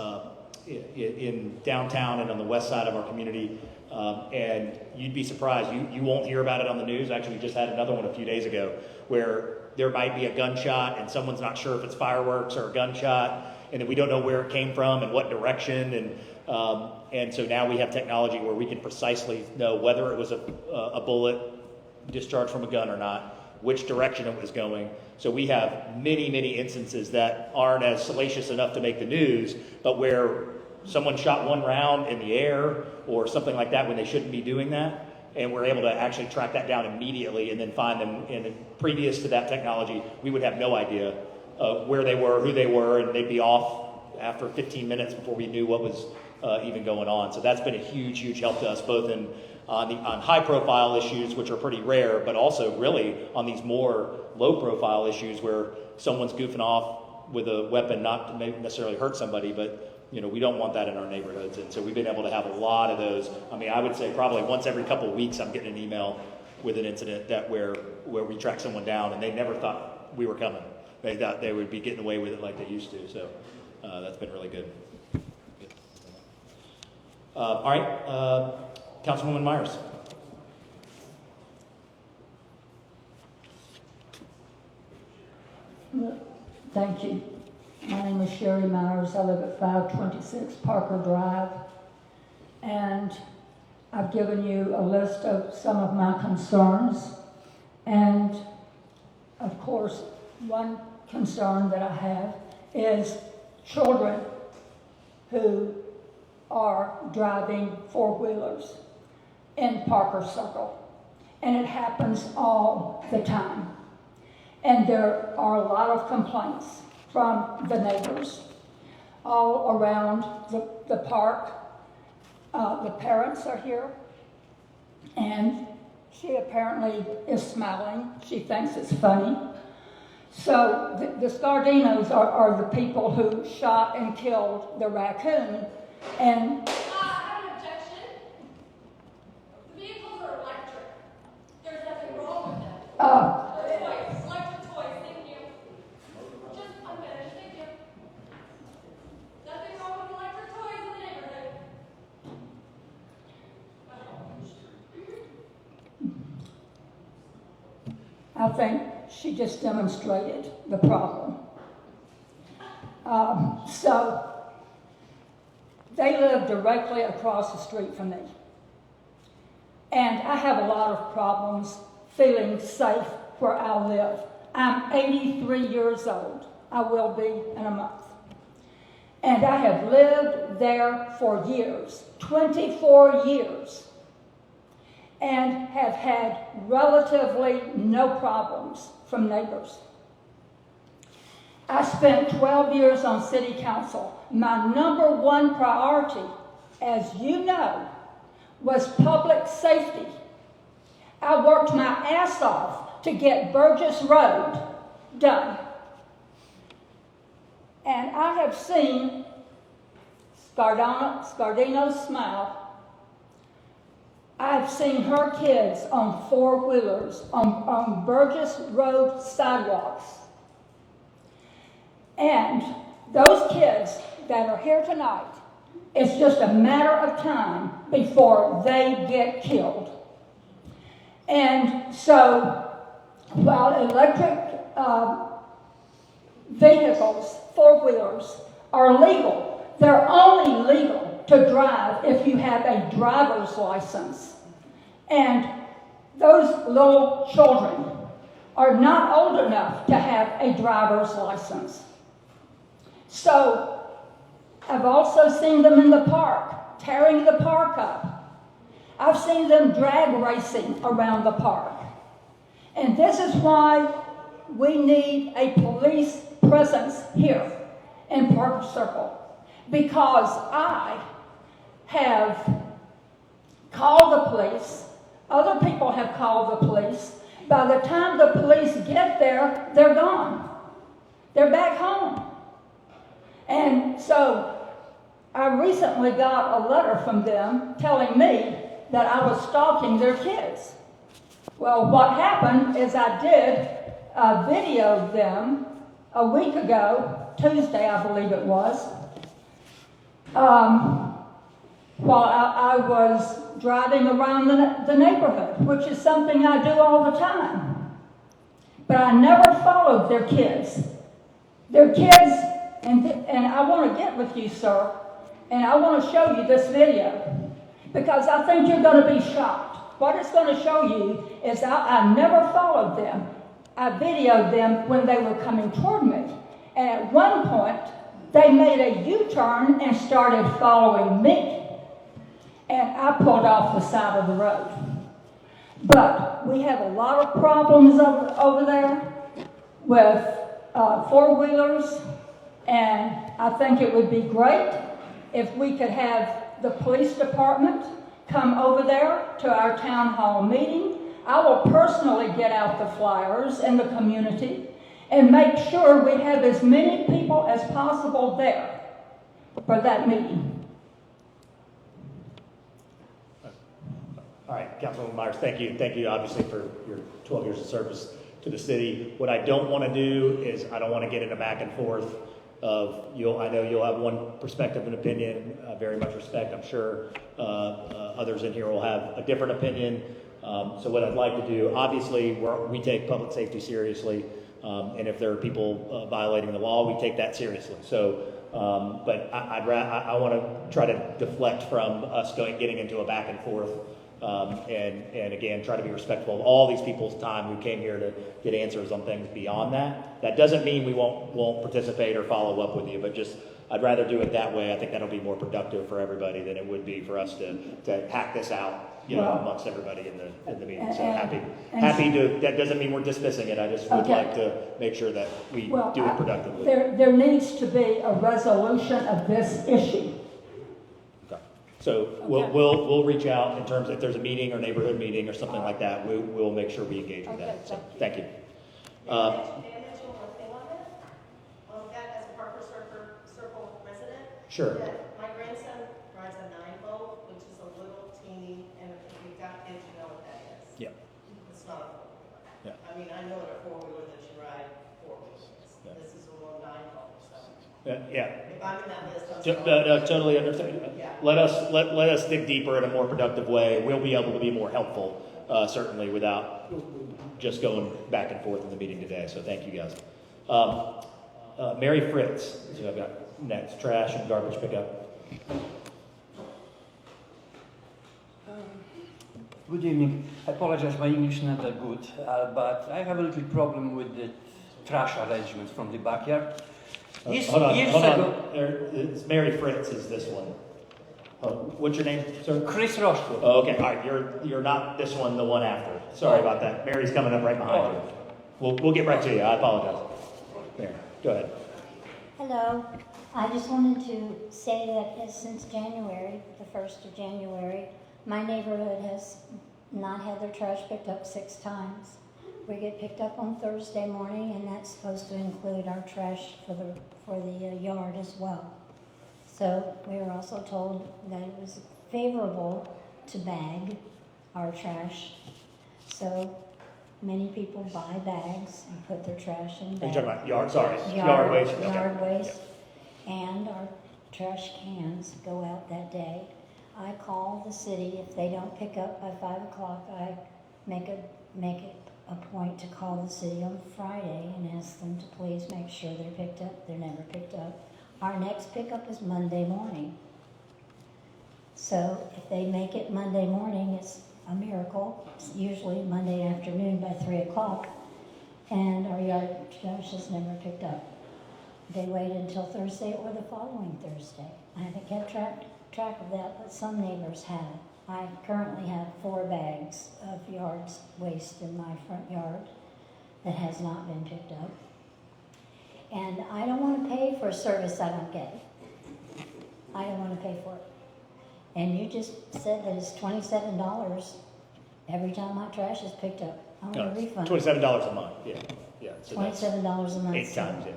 in downtown and on the west side of our community. And you'd be surprised. You won't hear about it on the news. Actually, we just had another one a few days ago where there might be a gunshot and someone's not sure if it's fireworks or a gunshot, and then we don't know where it came from and what direction. And so now we have technology where we can precisely know whether it was a bullet discharged from a gun or not, which direction it was going. So we have many, many instances that aren't as salacious enough to make the news, but where someone shot one round in the air or something like that when they shouldn't be doing that, and we're able to actually track that down immediately and then find them. And previous to that technology, we would have no idea where they were, who they were, and they'd be off after 15 minutes before we knew what was even going on. So that's been a huge, huge help to us, both on high-profile issues, which are pretty rare, but also really on these more low-profile issues where someone's goofing off with a weapon, not to necessarily hurt somebody, but we don't want that in our neighborhoods. And so we've been able to have a lot of those. I mean, I would say probably once every couple of weeks I'm getting an email with an incident that where we track someone down and they never thought we were coming. They thought they would be getting away with it like they used to. So that's been really good. All right, Councilwoman Myers. Thank you. My name is Sherry Myers. I live at 526 Parker Drive. And I've given you a list of some of my concerns. And of course, one concern that I have is children who are driving four-wheelers in Parker Circle. And it happens all the time. And there are a lot of complaints from the neighbors all around the park. The parents are here, and she apparently is smiling. She thinks it's funny. So the Scardinos are the people who shot and killed the raccoon. And I have an objection. The vehicles are electric. There's nothing wrong with them. Toys, electric toys, thank you. Just unfinished, thank you. Nothing wrong with electric toys in the neighborhood. I think she just demonstrated the problem. So they live directly across the street from me. And I have a lot of problems feeling safe where I live. I'm 83 years old. I will be in a month. And I have lived there for years, 24 years, and have had relatively no problems from neighbors. I spent 12 years on city council. My number one priority, as you know, was public safety. I worked my ass off to get Burgess Road done. And I have seen Scardino smile. I've seen her kids on four-wheelers on Burgess Road sidewalks. And those kids that are here tonight, it's just a matter of time before they get killed. And so, while electric vehicles, four-wheelers, are legal, they're only legal to drive if you have a driver's license. And those little children are not old enough to have a driver's license. So, I've also seen them in the park, tearing the park up. I've seen them drag racing around the park. And this is why we need a police presence here in Parker Circle. Because I have called the police, other people have called the police. By the time the police get there, they're gone. They're back home. And so I recently got a letter from them telling me that I was stalking their kids. Well, what happened is I did video them a week ago, Tuesday I believe it was, while I was driving around the neighborhood, which is something I do all the time. But I never followed their kids. Their kids, and I want to get with you, sir, and I want to show you this video, because I think you're going to be shocked. What it's going to show you is I never followed them. I videoed them when they were coming toward me. And at one point, they made a U-turn and started following me. And I pulled off the side of the road. But we have a lot of problems over there with four-wheelers. And I think it would be great if we could have the police department come over there to our town hall meeting. I will personally get out the flyers in the community and make sure we have as many people as possible there. for that meeting. All right, Councilwoman Myers, thank you. Thank you, obviously, for your 12 years of service to the city. What I don't want to do is I don't want to get in a back and forth of I know you'll have one perspective and opinion, very much respect. I'm sure others in here will have a different opinion. So what I'd like to do, obviously, we take public safety seriously, and if there are people violating the law, we take that seriously. So, but I want to try to deflect from us getting into a back and forth. And again, try to be respectful of all these people's time who came here to get answers on things beyond that. That doesn't mean we won't participate or follow up with you, but just I'd rather do it that way. I think that'll be more productive for everybody than it would be for us to hack this out, amongst everybody in the meeting. So happy to. That doesn't mean we're dismissing it. I just would like to make sure that we do it productively. There needs to be a resolution of this issue. So we'll reach out in terms if there's a meeting or neighborhood meeting or something like that. We'll make sure we engage with that. So thank you. May I mention one thing on that? On that, as a Parker Circle resident, Sure. that my grandson rides a 9-volt, which is a little teeny, and if you've got kids, you know what that is. Yeah. It's not a 4-wheeler. Yeah. I mean, I know what a 4-wheeler that you ride 4-wheelers. Yeah. This is a little 9-volt, so. Yeah. If I'm in that list, I'm No, totally understand. Yeah. Let us dig deeper in a more productive way. We'll be able to be more helpful, certainly, without just going back and forth in the meeting today. So thank you guys. Mary Fritz, so I've got next, trash and garbage pickup. Good evening. I apologize, my English is not that good, but I have a little problem with the trash arrangements from the backyard. Hold on. It's Mary Fritz is this one. What's your name, sir? Chris Rochford. Oh, okay, all right. You're not this one, the one after. Sorry about that. Mary's coming up right behind you. We'll get right to you. I apologize. Mary, go ahead. Hello. I just wanted to say that since January, the 1st of January, my neighborhood has not had their trash picked up 6 times. We get picked up on Thursday morning, and that's supposed to include our trash for the yard as well. So we were also told that it was favorable to bag our trash. So many people buy bags and put their trash in bags. Are you talking about yard? Sorry, yard waste. Okay. Yard waste. And our trash cans go out that day. I call the city. If they don't pick up by 5 o'clock, I make it a point to call the city on Friday and ask them to please make sure they're picked up. They're never picked up. Our next pickup is Monday morning. So if they make it Monday morning, it's a miracle. It's usually Monday afternoon by 3 o'clock, and our yard trash is never picked up. They wait until Thursday or the following Thursday. I haven't kept track of that, but some neighbors have. I currently have 4 bags of yard waste in my front yard that has not been picked up. And I don't want to pay for a service I don't get. I don't want to pay for it. And you just said that it's $27 every time my trash is picked up. I want a refund. $27 a month, yeah. So $27 a month. 8 times, yeah.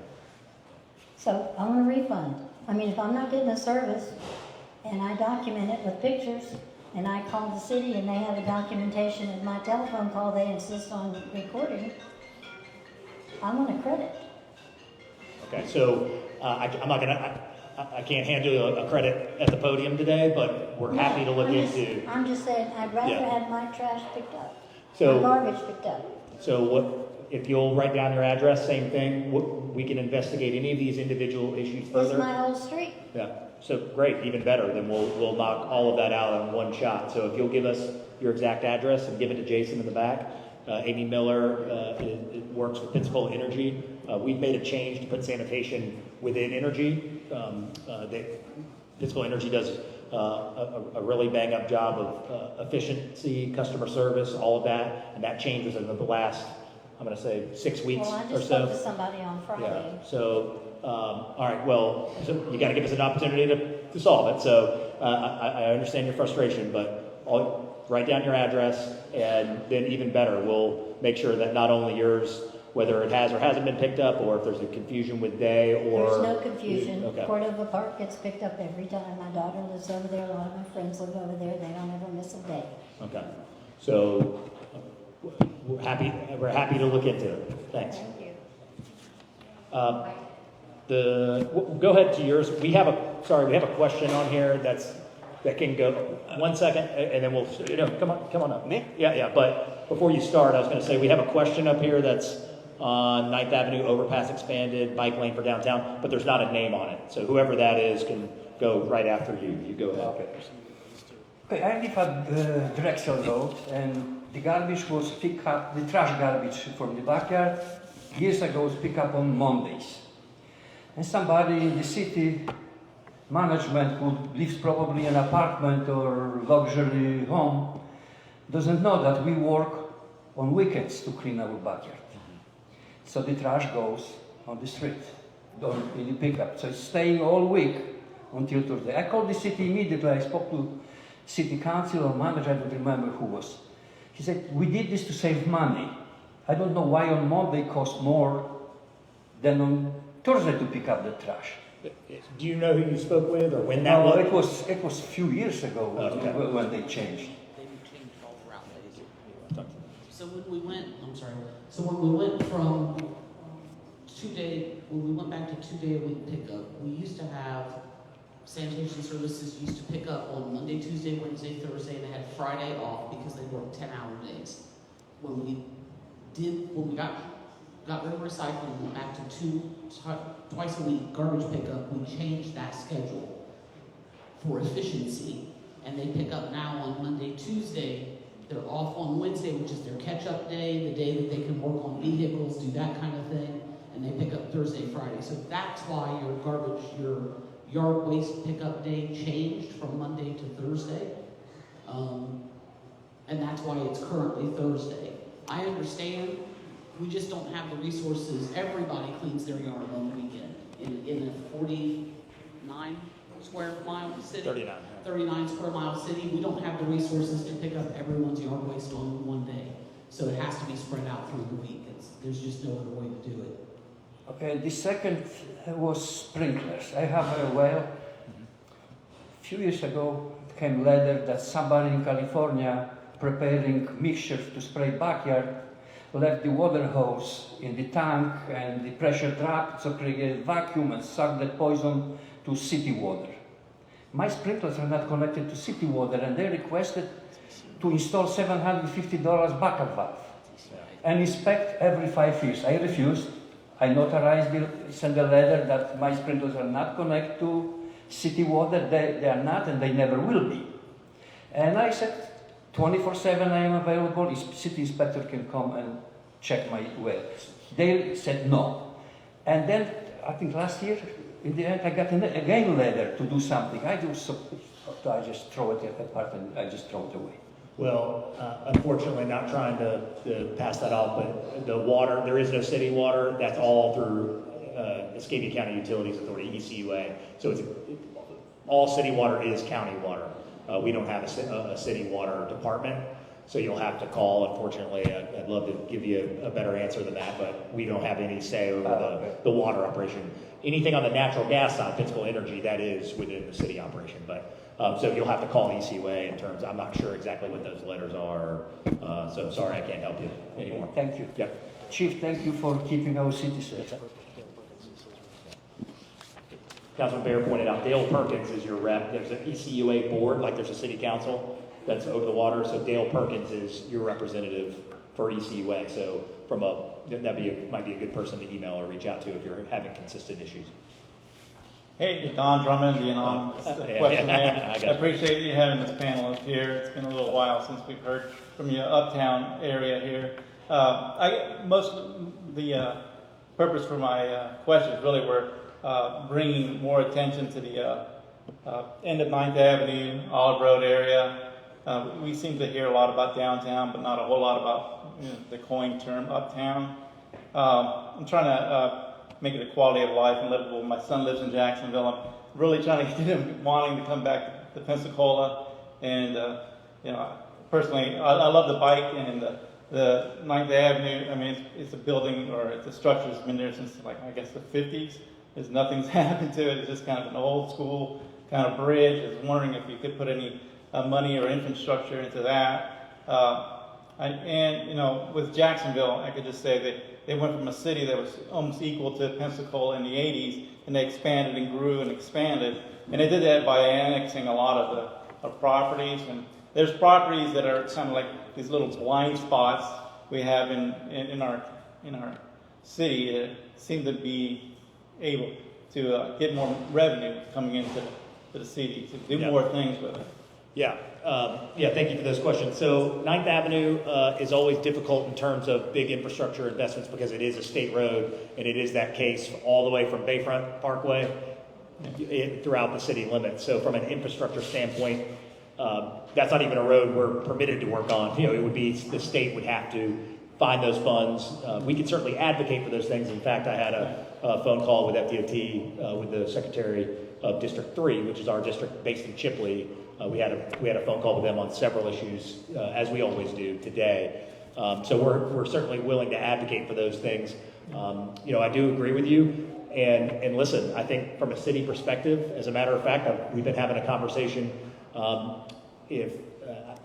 So I want a refund. I mean, if I'm not getting a service and I document it with pictures and I call the city and they have a documentation of my telephone call, they insist on recording, I want a credit. Okay, so I can't hand you a credit at the podium today, but we're happy to look into. I'm just saying, I'd rather have my trash picked up, So, my garbage picked up. So if you'll write down your address, same thing, we can investigate any of these individual issues further. It's my whole street. Yeah, so great, even better, then we'll knock all of that out in one shot. So if you'll give us your exact address and give it to Jason in the back. Amy Miller it works with Pensacola Energy. We've made a change to put sanitation within energy. Pensacola Energy does a really bang-up job of efficiency, customer service, all of that, and that change was in the last, I'm going to say, 6 weeks Well, I or just so. spoke to somebody on Friday. Yeah. So, all right. Well, so you got to give us an opportunity to solve it. So I understand your frustration, but write down your address, and then even better, we'll make sure that not only yours whether it has or hasn't been picked up, or if there's a confusion with day, or... There's no confusion. Okay. Cordova Park gets picked up every time. My daughter lives over there, a lot of my friends live over there, they don't ever miss a day. Okay. So, we're happy to look into it. Thanks. Thank you. Go ahead to yours. We have a question on here that can go 1 second, and then we'll, come on up. Me? Yeah, but before you start, I was going to say, we have a question up here that's on 9th Avenue, overpass expanded, bike lane for downtown, but there's not a name on it. So whoever that is can go right after you. You go ahead. Okay, I live at Drexel Road, and the garbage was picked up, the trash garbage from the backyard, years ago was picked up on Mondays. And somebody in the city management who lives probably in an apartment or luxury home doesn't know that we work on weekends to clean our backyard. So the trash goes on the street, in the pickup. So it's staying all week until Thursday. I called the city immediately. I spoke to city council or manager, I don't remember who was. He said, we did this to save money. I don't know why on Monday costs more than on Thursday to pick up the trash. Do you know who you spoke with, or when that was? It was a few years ago when they changed. So when we went, when we went from when we went back to 2-day a week pickup, we used to have sanitation services used to pick up on Monday, Tuesday, Wednesday, Thursday, and they had Friday off because they worked 10-hour days. When we got rid of recycling and went back to twice a week garbage pickup, we changed that schedule for efficiency. And they pick up now on Monday, Tuesday. They're off on Wednesday, which is their catch-up day, the day that they can work on vehicles, do that kind of thing. And they pick up Thursday, Friday. So that's why your yard waste pickup day changed from Monday to Thursday. And that's why it's currently Thursday. I understand. We just don't have the resources. Everybody cleans their yard on the weekend. In a 49 square mile city. 39 square mile city, we don't have the resources to pick up everyone's yard waste on one day. So it has to be spread out through the week. There's just no other way to do it. Okay, the second was sprinklers. I have a well. A few years ago, it came letter that somebody in California preparing mixture to spray backyard left the water hose in the tank and the pressure dropped, so created vacuum and sucked the poison to city water. My sprinklers are not connected to city water, and they requested to install $750 backup valve and inspect every 5 years. I refused. I notarized, sent a letter that my sprinklers are not connected to city water. They are not, and they never will be. And I said, 24/7 I am available. City inspector can come and check my well. They said no. And then, I think last year, in the end, I got again letter to do something. I just throw it apart and I just throw it away. Well, unfortunately, not trying to pass that off, but the water, there is no city water. That's all through Escambia County Utilities Authority, ECUA. So all city water is county water. We don't have a city water department, so you'll have to call. Unfortunately, I'd love to give you a better answer than that, but we don't have any say over the water operation. Anything on the natural gas side, Pensacola Energy, that is within the city operation. But so you'll have to call ECUA in terms. I'm not sure exactly what those letters are, so sorry I can't help you anymore. Thank you. Yep. Chief, thank you for keeping our city safe. Councilman Baer pointed out, Dale Perkins is your rep. There's an ECUA board, like there's a city council that's over the water. So Dale Perkins is your representative for ECUA. So might be a good person to email or reach out to if you're having consistent issues. Hey, Don Drummond, question man. I appreciate you having this panel up here. It's been a little while since we've heard from your uptown area here. The purpose for my questions really were bringing more attention to the end of 9th Avenue, Olive Road area. We seem to hear a lot about downtown, but not a whole lot about the coined term uptown. I'm trying to make it a quality of life and livable. My son lives in Jacksonville. I'm really trying to get him wanting to come back to Pensacola. And personally, I love the bike and the 9th Avenue, I mean, it's a building or it's a structure that's been there since like, I guess the 50s. Nothing's happened to it. It's just kind of an old school kind of bridge. I was wondering if you could put any money or infrastructure into that. And, you know, with Jacksonville, I could just say that they went from a city that was almost equal to Pensacola in the 80s, and they expanded and grew and expanded. And they did that by annexing a lot of the properties. And there's properties that are kind of like these little blind spots we have in our city that seem to be able to get more revenue coming into the city, to do more things with it. Yeah, thank you for those questions. So 9th Avenue is always difficult in terms of big infrastructure investments because it is a state road, and it is that case all the way from Bayfront Parkway throughout the city limits. So from an infrastructure standpoint, that's not even a road we're permitted to work on. You know, it would be, the state would have to find those funds. We could certainly advocate for those things. In fact, I had a phone call with FDOT, with the Secretary of District 3, which is our district based in Chipley. We had a phone call with them on several issues, as we always do today. So we're certainly willing to advocate for those things. You know, I do agree with you. And listen, I think from a city perspective, as a matter of fact, we've been having a conversation. If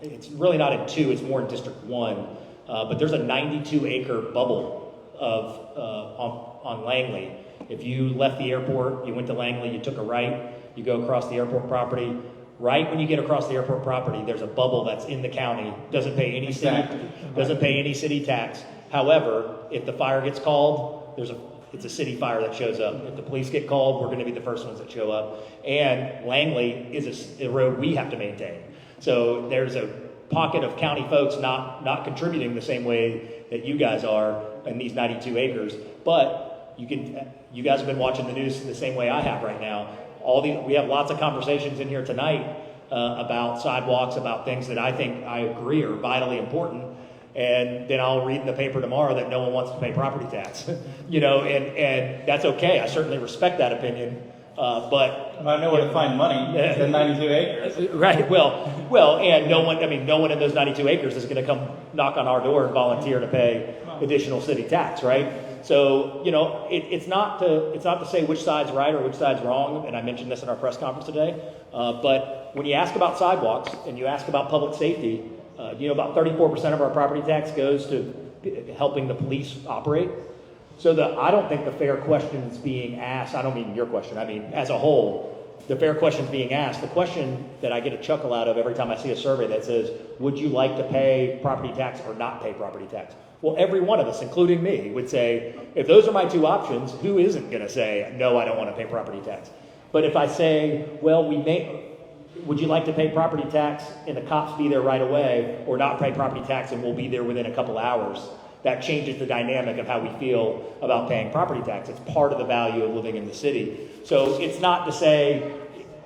it's really not in 2, it's more in District 1. But there's a 92-acre bubble on Langley. If you left the airport, you went to Langley, you took a right, you go across the airport property. Right when you get across the airport property, there's a bubble that's in the county, doesn't pay any city tax. However, if the fire gets called, it's a city fire that shows up. If the police get called, we're going to be the first ones that show up. And Langley is a road we have to maintain. So there's a pocket of county folks not contributing the same way that you guys are in these 92 acres. But you guys have been watching the news the same way I have right now. We have lots of conversations in here tonight about sidewalks, about things that I think I agree are vitally important. And then I'll read in the paper tomorrow that no one wants to pay property tax. You know, and that's okay. I certainly respect that opinion. But I know where to find money. It's in 92 acres. Right. Well, and no one in those 92 acres is going to come knock on our door and volunteer to pay additional city tax, right? So, you know, it's not to say which side's right or which side's wrong, and I mentioned this in our press conference today, but when you ask about sidewalks and you ask about public safety, you know, about 34% of our property tax goes to helping the police operate. So I don't think the fair question is being asked. I don't mean your question. I mean, as a whole, the fair question is being asked. The question that I get a chuckle out of every time I see a survey that says, would you like to pay property tax or not pay property tax? Well, every one of us, including me, would say, if those are my two options, who isn't going to say, no, I don't want to pay property tax? But if I say, well, would you like to pay property tax and the cops be there right away, or not pay property tax and we'll be there within a couple hours? That changes the dynamic of how we feel about paying property tax. It's part of the value of living in the city. So it's not to say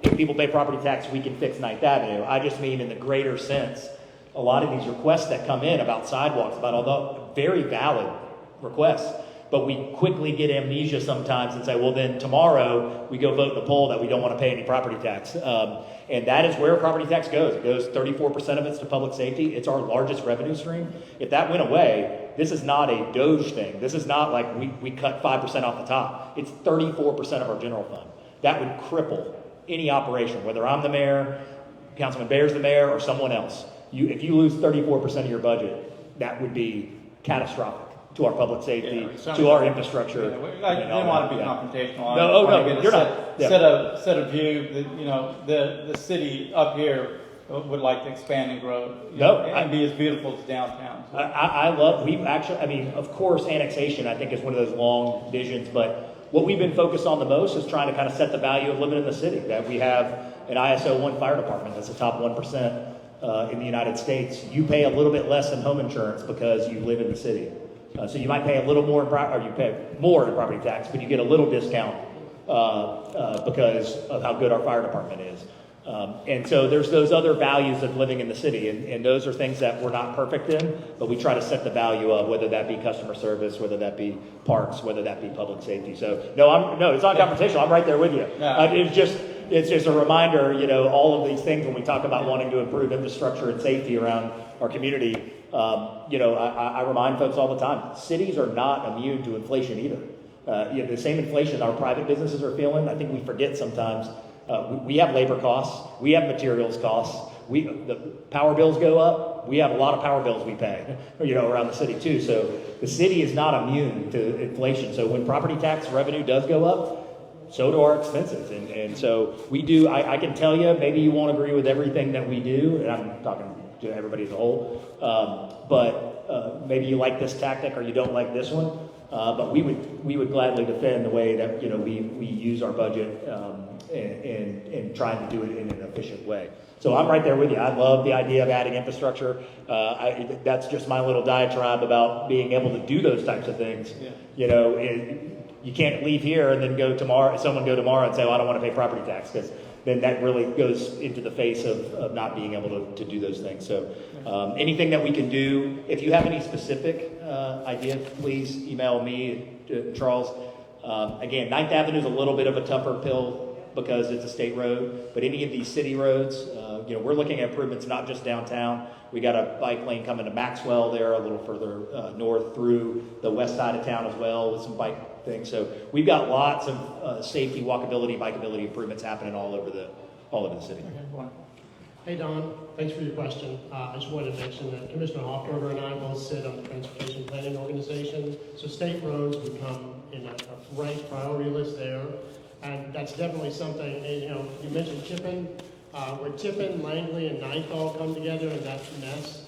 if people pay property tax, we can fix 9th Avenue. I just mean in the greater sense, a lot of these requests that come in about sidewalks, about all the very valid requests, but we quickly get amnesia sometimes and say, well, then tomorrow we go vote in the poll that we don't want to pay any property tax. And that is where property tax goes. It goes 34% of it's to public safety. It's our largest revenue stream. If that went away, this is not a Doge thing. This is not like we cut 5% off the top. It's 34% of our general fund. That would cripple any operation, whether I'm the mayor, Councilman Baer's the mayor, or someone else. If you lose 34% of your budget, that would be catastrophic to our public safety, to our infrastructure. I didn't want to be confrontational. No, you're not. Set of view that, you know, the city up here would like to expand and grow, and be as beautiful as downtown. So. Of course, annexation, I think, is one of those long visions, but what we've been focused on the most is trying to kind of set the value of living in the city. That we have an ISO 1 fire department that's the top 1% in the United States. You pay a little bit less in home insurance because you live in the city. So you might pay a little more, or you pay more in property tax, but you get a little discount because of how good our fire department is. And so there's those other values of living in the city, and those are things that we're not perfect in, but we try to set the value of, whether that be customer service, whether that be parks, whether that be public safety. So no, it's not confrontational. I'm right there with you. It's just a reminder, you know, all of these things when we talk about wanting to improve infrastructure and safety around our community. I remind folks all the time, cities are not immune to inflation either. The same inflation our private businesses are feeling, I think we forget sometimes. We have labor costs, we have materials costs, the power bills go up. We have a lot of power bills we pay, around the city too. So the city is not immune to inflation. So when property tax revenue does go up, so do our expenses. And so we do, I can tell you, maybe you won't agree with everything that we do, and I'm talking to everybody as a whole, but maybe you like this tactic or you don't like this one. But we would gladly defend the way that, we use our budget and trying to do it in an efficient way. So I'm right there with you. I love the idea of adding infrastructure. That's just my little diatribe about being able to do those types of things. Yeah. You can't leave here and then someone go tomorrow and say, well, I don't want to pay property tax, because then that really goes into the face of not being able to do those things. So anything that we can do, if you have any specific ideas, please email me, Charles. Again, 9th Avenue is a little bit of a tougher pill because it's a state road, but any of these city roads, we're looking at improvements not just downtown. We got a bike lane coming to Maxwell there, a little further north through the west side of town as well with some bike things. So we've got lots of safety, walkability, bikeability improvements happening all over the city. Okay. Hey Don, thanks for your question. I just wanted to mention that Commissioner Hoffberger and I both sit on the Transportation Planning Organization. So state roads would come in a ranked priority list there. And that's definitely something, you mentioned Tippin, where Tippin, Langley, and Nightfall come together in that mess.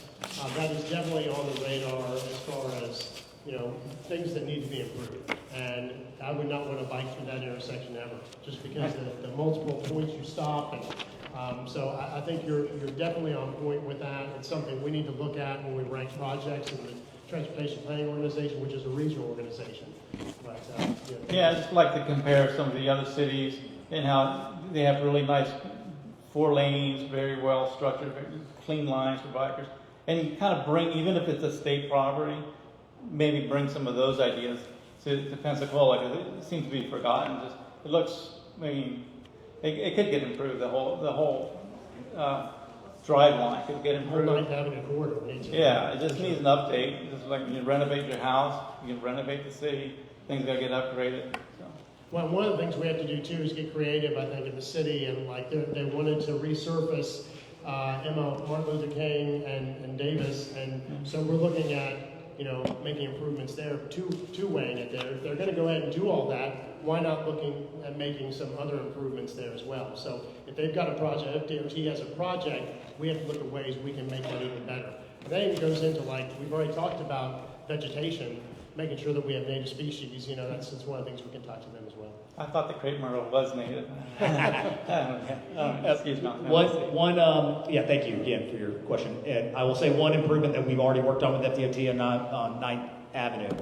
That is definitely on the radar as far as, things that need to be improved. And I would not want to bike through that intersection ever, just because the multiple points you stop. And so I think you're definitely on point with that. It's something we need to look at when we rank projects in the Transportation Planning Organization, which is a regional organization. But, yeah, I'd just like to compare some of the other cities and how they have really nice 4 lanes, very well structured, very clean lines for bikers. And you kind of bring, even if it's a state property, maybe bring some of those ideas to Pensacola, because it seems to be forgotten. It looks, it could get improved. The whole drive line could get improved. Whole 9th Avenue corridor needs it. Yeah, it just needs an update. Just like when you renovate your house, you can renovate the city. Things gotta get upgraded. So. Well, one of the things we have to do too is get creative, I think, in the city, and they wanted to resurface Martin Luther King and Davis, and so we're looking at making improvements there, two-weighing it there. If they're going to go ahead and do all that, why not looking at making some other improvements there as well? So if they've got a project, if DOT has a project, we have to look at ways we can make that even better. Then it goes into we've already talked about vegetation, making sure that we have native species. That's one of the things we can talk to them as well. I thought the crepe myrtle was native. Excuse me. Thank you again for your question. And I will say one improvement that we've already worked on with FDOT on 9th Avenue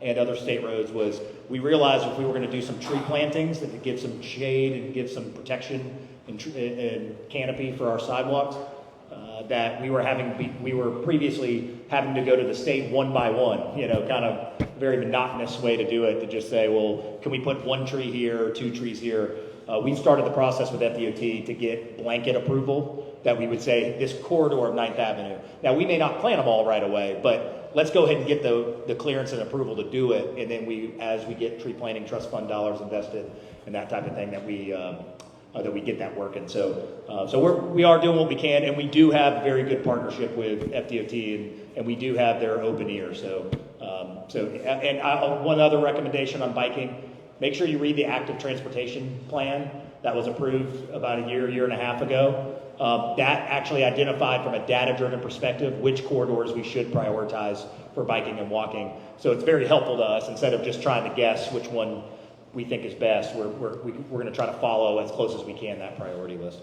and other state roads was we realized if we were going to do some tree plantings that could give some shade and give some protection and canopy for our sidewalks, that we were previously having to go to the state one by one, kind of very monotonous way to do it, to just say, well, can we put 1 tree here or 2 trees here? We've started the process with FDOT to get blanket approval that we would say this corridor of 9th Avenue. Now, we may not plant them all right away, but let's go ahead and get the clearance and approval to do it. And then as we get tree planting trust fund dollars invested and that type of thing, that we get that working. So we are doing what we can, and we do have a very good partnership with FDOT, and we do have their open ear. One other recommendation on biking: make sure you read the active transportation plan that was approved about a year and a half ago. That actually identified from a data-driven perspective which corridors we should prioritize for biking and walking. So it's very helpful to us instead of just trying to guess which one we think is best. We're going to try to follow as close as we can that priority list.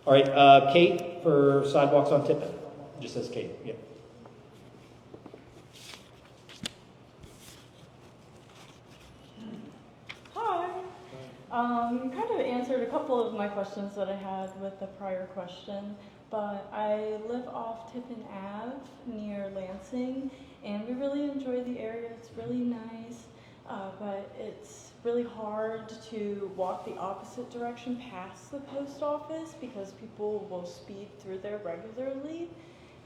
All right, Kate for sidewalks on Tippin. Just says Kate. Yeah. Hi. Kind of answered a couple of my questions that I had with the prior question, but I live off Tippin Ave near Lansing, and we really enjoy the area. It's really nice, but it's really hard to walk the opposite direction past the post office because people will speed through there regularly.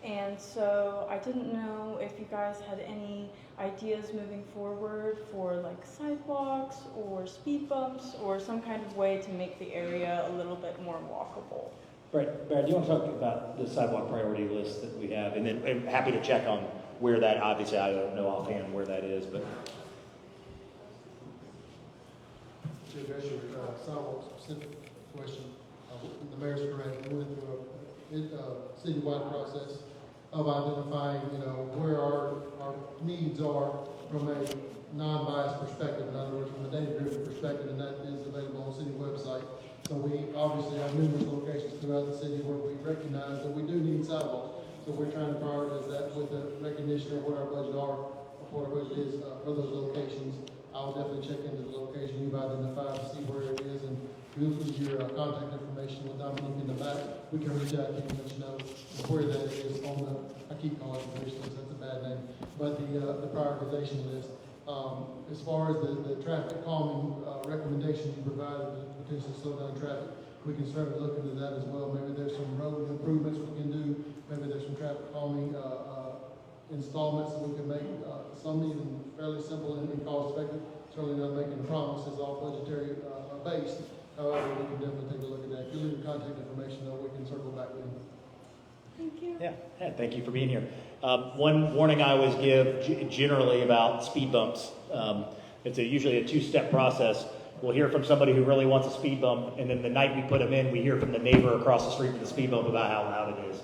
And so I didn't know if you guys had any ideas moving forward for like sidewalks or speed bumps or some kind of way to make the area a little bit more walkable. Brad, do you want to talk about the sidewalk priority list that we have? And then I'm happy to check on where that, obviously I don't know offhand where that is, but. To address your sidewalk specific question, the mayor's correct. We went through a citywide process of identifying, where our needs are from a non-biased perspective. In other words, from a data-driven perspective, and that is available on the city website. So we obviously have numerous locations throughout the city where we recognize that we do need sidewalks. So we're trying to prioritize that with the recognition of what our budget is for those locations. I'll definitely check into the location you've identified to see where it is, and we'll put your contact information with Dominique in the back. We can reach out to you and let you know where that is on the, I keep calling it wish list, that's a bad name, but the prioritization list. As far as the traffic calming recommendations you provided to potentially slow down traffic, we can certainly look into that as well. Maybe there's some road improvements we can do. Maybe there's some traffic calming installments that we can make, some even fairly simple and cost effective. Certainly not making promises all budgetary based. However, we can definitely take a look at that. If you leave your contact information, though, we can circle back with you. Thank you. Yeah, thank you for being here. One warning I always give generally about speed bumps, it's usually a two-step process. We'll hear from somebody who really wants a speed bump, and then the night we put them in, we hear from the neighbor across the street with the speed bump about how loud it is.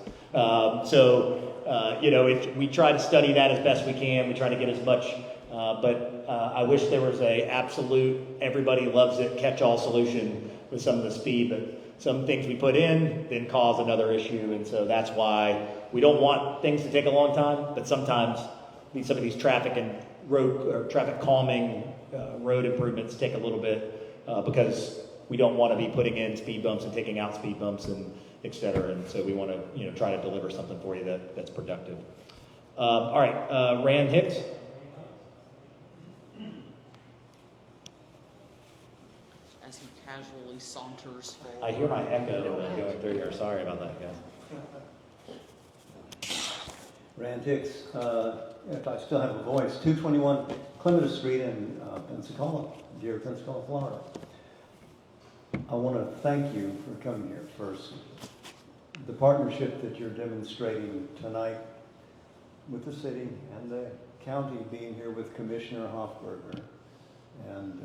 We try to study that as best we can. We try to get as much, but I wish there was a absolute, everybody loves it, catch-all solution with some of the speed, but some things we put in then cause another issue, and so that's why we don't want things to take a long time, but sometimes some of these traffic and road or traffic calming road improvements take a little bit because we don't want to be putting in speed bumps and taking out speed bumps and et cetera, and so we want to try to deliver something for you that's productive. All right, Rand Hicks. As he casually saunters forward. I hear my echo going through here. Sorry about that, guys. Rand Hicks, if I still have a voice, 221 Clement Street in Pensacola, dear Pensacola, Florida. I want to thank you for coming here first. The partnership that you're demonstrating tonight with the city and the county being here with Commissioner Hoffberger, and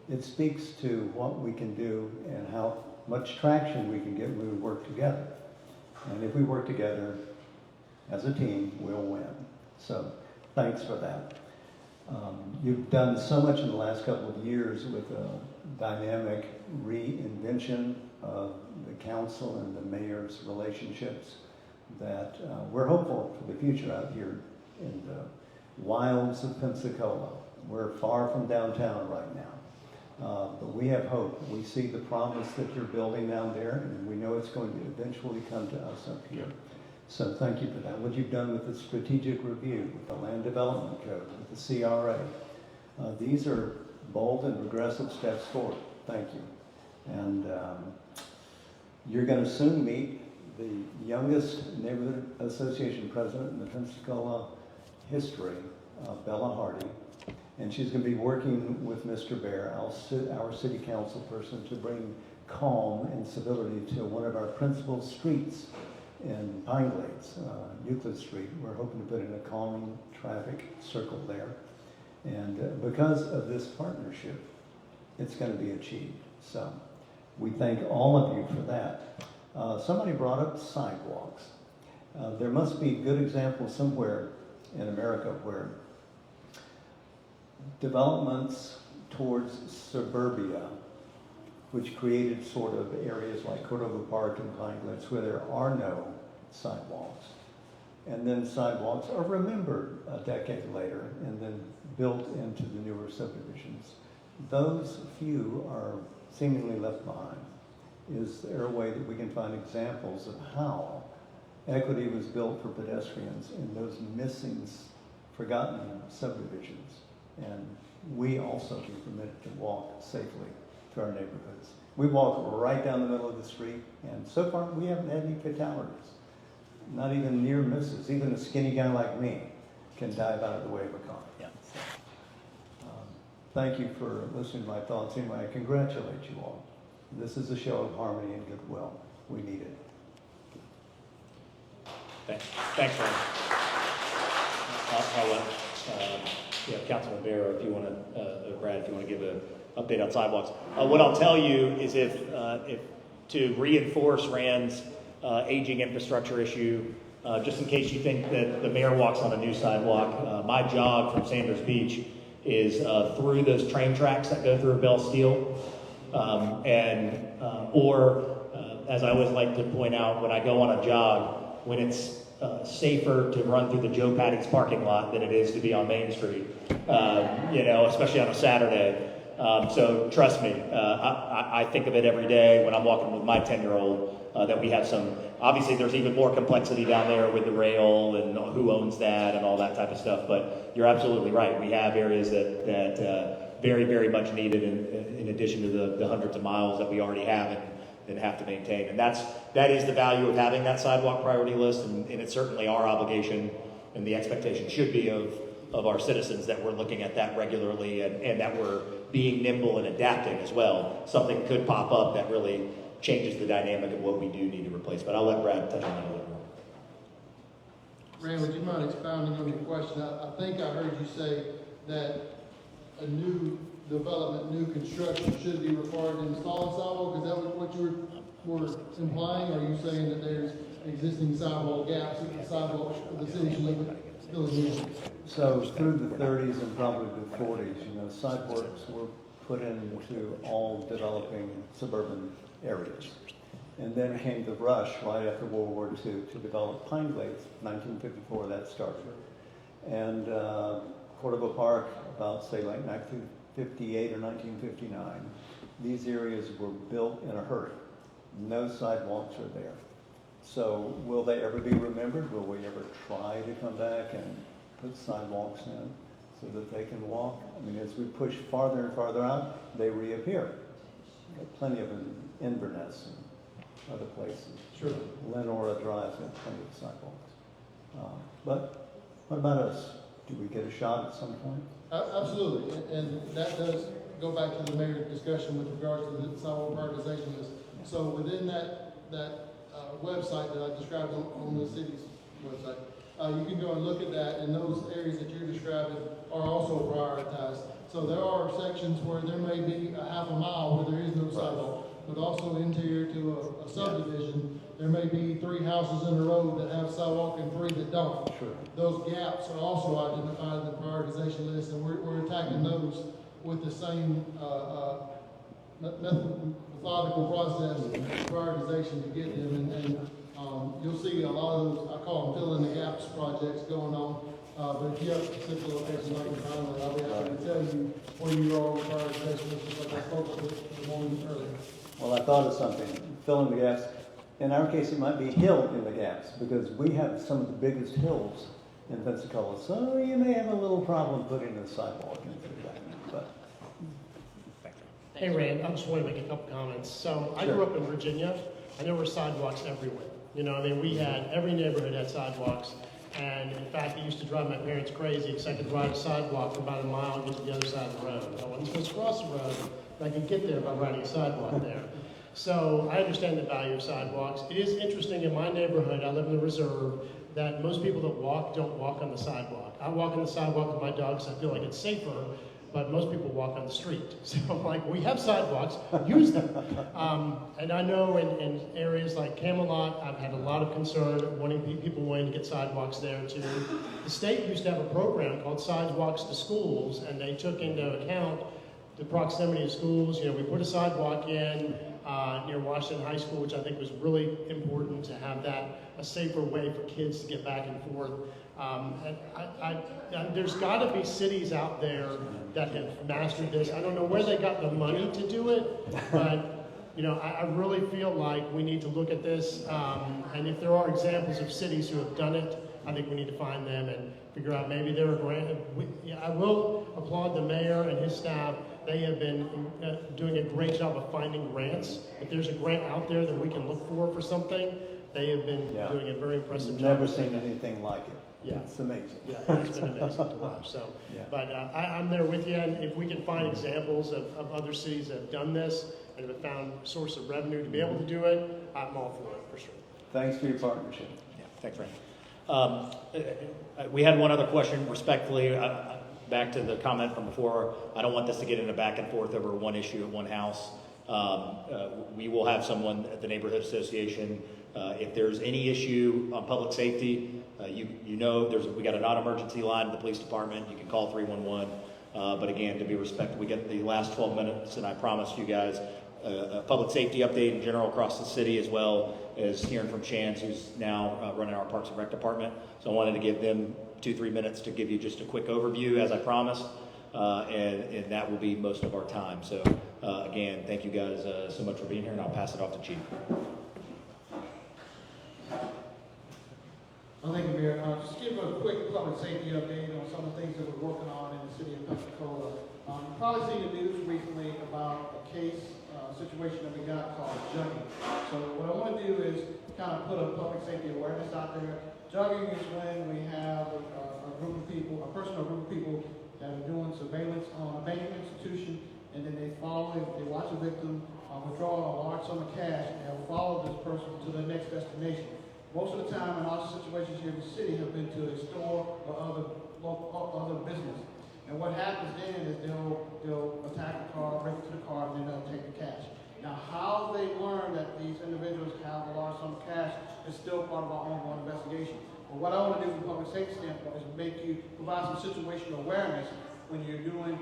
it speaks to what we can do and how much traction we can get when we work together. And if we work together as a team, we'll win. So thanks for that. You've done so much in the last couple of years with a dynamic reinvention of the council and the mayor's relationships that we're hopeful for the future out here in the wilds of Pensacola. We're far from downtown right now, but we have hope. We see the promise that you're building down there, and we know it's going to eventually come to us up here. So thank you for that. What you've done with the strategic review, with the land development code, with the CRA, these are bold and progressive steps forward. Thank you. And you're going to soon meet the youngest neighborhood association president in the Pensacola history, Bella Hardy. And she's going to be working with Mr. Bear, our city council person, to bring calm and civility to one of our principal streets in Pine Glades, Euclid Street. We're hoping to put in a calming traffic circle there. And because of this partnership, it's going to be achieved. So we thank all of you for that. Somebody brought up sidewalks. There must be good examples somewhere in America where developments towards suburbia, which created sort of areas like Cordova Park and Pine Glades where there are no sidewalks. And then sidewalks are remembered a decade later and then built into the newer subdivisions. Those few are seemingly left behind. Is there a way that we can find examples of how equity was built for pedestrians in those missing, forgotten subdivisions? And we also be permitted to walk safely through our neighborhoods. We walk right down the middle of the street, and so far we haven't had any fatalities. not even near misses. Even a skinny guy like me can dive out of the way of a car. Yeah. Thank you for listening to my thoughts. Anyway, I congratulate you all. This is a show of harmony and goodwill. We need it. Thanks, Ron. I'll let Councilman Barrow, if you want to, Brad, if you want to give an update on sidewalks. What I'll tell you is if to reinforce Rand's aging infrastructure issue, just in case you think that the mayor walks on a new sidewalk, my jog from Sanders Beach is through those train tracks that go through Bell Steel, or as I always like to point out when I go on a jog, when it's safer to run through the Joe Padding's parking lot than it is to be on Main Street, especially on a Saturday. So trust me, I think of it every day when I'm walking with my 10-year-old that we have some, obviously there's even more complexity down there with the rail and who owns that and all that type of stuff, but you're absolutely right. We have areas that very, very much needed in addition to the hundreds of miles that we already have and have to maintain. And that is the value of having that sidewalk priority list, and it's certainly our obligation, and the expectation should be of our citizens that we're looking at that regularly and that we're being nimble and adapting as well. Something could pop up that really changes the dynamic of what we do need to replace. But I'll let Brad touch on that a little more. Rand, would you mind expounding on your question? I think I heard you say that a new development, new construction should be required to install a sidewalk. Is that what you were implying? Or are you saying that there's existing sidewalk gaps in the sidewalk the city should still use? So through the 30s and probably the 40s, sidewalks were put into all developing suburban areas. And then came the rush right after World War II to develop Pine Glades. 1954 that started. And Cordova Park, about say like 1958 or 1959, these areas were built in a hurry. No sidewalks are there. So will they ever be remembered? Will we ever try to come back and put sidewalks in so that they can walk? I mean, as we push farther and farther out, they reappear. Got plenty of them in Inverness and other places. Sure. Lenora Drive's got plenty of sidewalks. But what about us? Do we get a shot at some point? Absolutely, and that does go back to the mayor's discussion with regards to the sidewalk prioritization list. So within that website that I described on the city's website, you can go and look at that, and those areas that you're describing are also prioritized. So there are sections where there may be a half a mile where there is no sidewalk, but also interior to a subdivision, there may be 3 houses in a row that have sidewalk and 3 that don't. Sure. Those gaps are also identified in the prioritization list, and we're attacking those with the same methodical process prioritization to get them. And you'll see a lot of those, I call them fill in the gaps projects going on. But if you have specific locations like in Conway, I'll be happy to tell you where you are with prioritization, just like I spoke with the morning earlier. Well, I thought of something. Fill in the gaps. In our case, it might be hill in the gaps because we have some of the biggest hills in Pensacola. So you may have a little problem putting a sidewalk in through that. But Hey, Rand, I just want to make a couple comments. So I grew up in Virginia, and there were sidewalks everywhere. We had, every neighborhood had sidewalks. And in fact, it used to drive my parents crazy because I could ride a sidewalk for about a mile and get to the other side of the road. I wasn't supposed to cross the road, but I could get there by riding a sidewalk there. So I understand the value of sidewalks. It is interesting in my neighborhood, I live in the reserve, that most people that walk don't walk on the sidewalk. I walk on the sidewalk with my dogs, I feel like it's safer, but most people walk on the street. So I'm like, we have sidewalks, use them. And I know in areas like Camelot, I've had a lot of concern people wanting to get sidewalks there too. The state used to have a program called Sidewalks to Schools, and they took into account the proximity of schools. We put a sidewalk in near Washington High School, which I think was really important to have that a safer way for kids to get back and forth. There's got to be cities out there that have mastered this. I don't know where they got the money to do it, but I really feel like we need to look at this. And if there are examples of cities who have done it, I think we need to find them and figure out maybe they're a grant. I will applaud the mayor and his staff. They have been doing a great job of finding grants. If there's a grant out there that we can look for something, They have been Yeah. doing a very impressive job. Never seen anything like it. Yeah. It's amazing. Yeah, it's been amazing to watch. So, Yeah. but I'm there with you, and if we can find examples of other cities that have done this and have found a source of revenue to be able to do it, I'm all for it, for sure. Thanks for your partnership. Yeah, thanks, Ray. We had one other question, respectfully, back to the comment from before. I don't want this to get into back and forth over one issue at one house. We will have someone at the neighborhood association. If there's any issue on public safety, you know we got a non-emergency line in the police department. You can call 311. But again, to be respectful, we get the last 12 minutes, and I promised you guys a public safety update in general across the city, as well as hearing from Chance, who's now running our Parks and Rec department. So I wanted to give them 2-3 minutes to give you just a quick overview, as I promised, and that will be most of our time. So again, thank you guys so much for being here, and I'll pass it off to Chief. Well, thank you, Mayor. Just give a quick public safety update on some of the things that we're working on in the city of Pensacola. You've probably seen the news recently about a case situation that we got called jugging. So what I want to do is kind of put a public safety awareness out there. Jugging is when we have a group of people, a person or group of people that are doing surveillance on a banking institution, and then they watch a victim withdraw a large sum of cash, and they'll follow this person to the next destination. Most of the time in our situations here in the city have been to a store or other business. And what happens then is they'll attack the car, break into the car, and then they'll take the cash. Now, how they learn that these individuals have a large sum of cash is still part of our ongoing investigation. But what I want to do from a public safety standpoint is provide some situational awareness when you're doing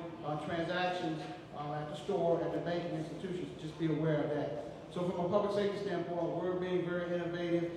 transactions at the store, at the banking institutions. Just be aware of that. So from a public safety standpoint, we're being very innovative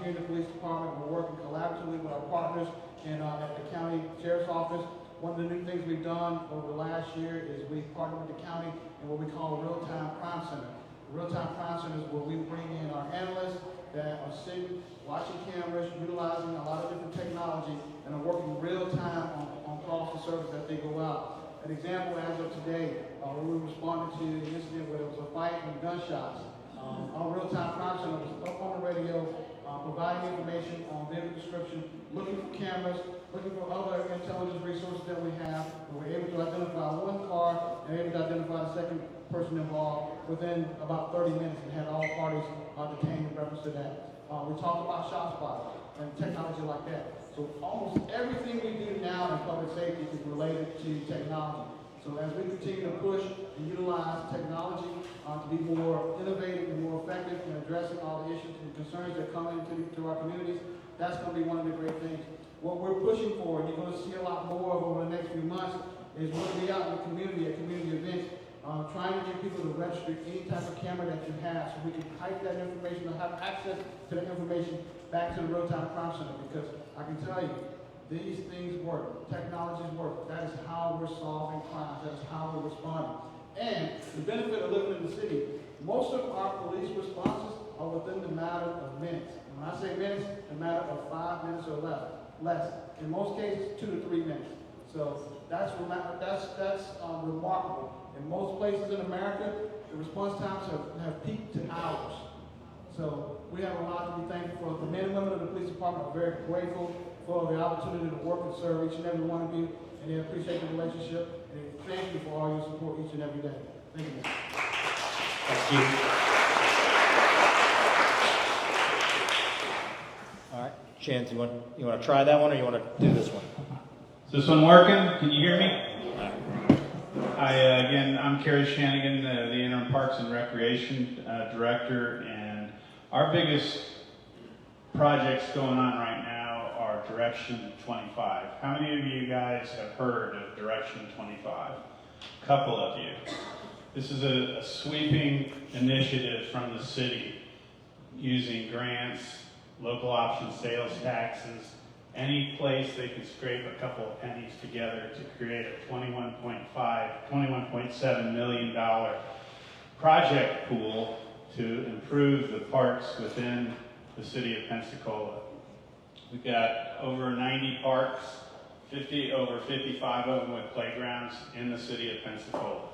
here in the police department. We're working collaboratively with our partners at the county sheriff's office. One of the new things we've done over the last year is we've partnered with the county in what we call a real-time crime center. The real-time crime center is where we bring in our analysts that are sitting, watching cameras, utilizing a lot of different technology, and are working real-time on calls for service as they go out. An example as of today, we responded to an incident where there was a fight and gunshots. Our real-time crime center was up on the radio, providing information on vehicle description, looking for cameras, looking for other intelligence resources that we have. We were able to identify one car and able to identify the second person involved within about 30 minutes and had all parties detained in reference to that. We talked about ShotSpotter and technology like that. So almost everything we do now in public safety is related to technology. So as we continue to push and utilize technology to be more innovative and more effective in addressing all the issues and concerns that come into our communities, that's going to be one of the great things. What we're pushing for, and you're going to see a lot more of over the next few months, is we're going to be out in the community at community events, trying to get people to register any type of camera that you have so we can type that information or have access to that information back to the real-time crime center, because I can tell you, these things work. Technologies work. That is how we're solving crimes. That is how we're responding. And the benefit of living in the city, most of our police responses are within the matter of minutes. And when I say minutes, a matter of 5 minutes or less. In most cases, 2 to 3 minutes. So that's remarkable. In most places in America, the response times have peaked to hours. So we have a lot to be thankful for. The men and women of the police department are very grateful for the opportunity to work and serve each and every one of you, and they appreciate the relationship, and they thank you for all your support each and every day. Thank you. Thank you. All right, Chance, you want to try that one, or you want to do this one? Is this one working? Can you hear me? Again, I'm Kerry Shanigan, the Interim Parks and Recreation Director, and our biggest projects going on right now are Direction 25. How many of you guys have heard of Direction 25? A couple of you. This is a sweeping initiative from the city using grants, local option sales taxes, any place they can scrape a couple of pennies together to create a $21.7 million project pool to improve the parks within the city of Pensacola. We've got over 90 parks, over 55 of them with playgrounds in the city of Pensacola.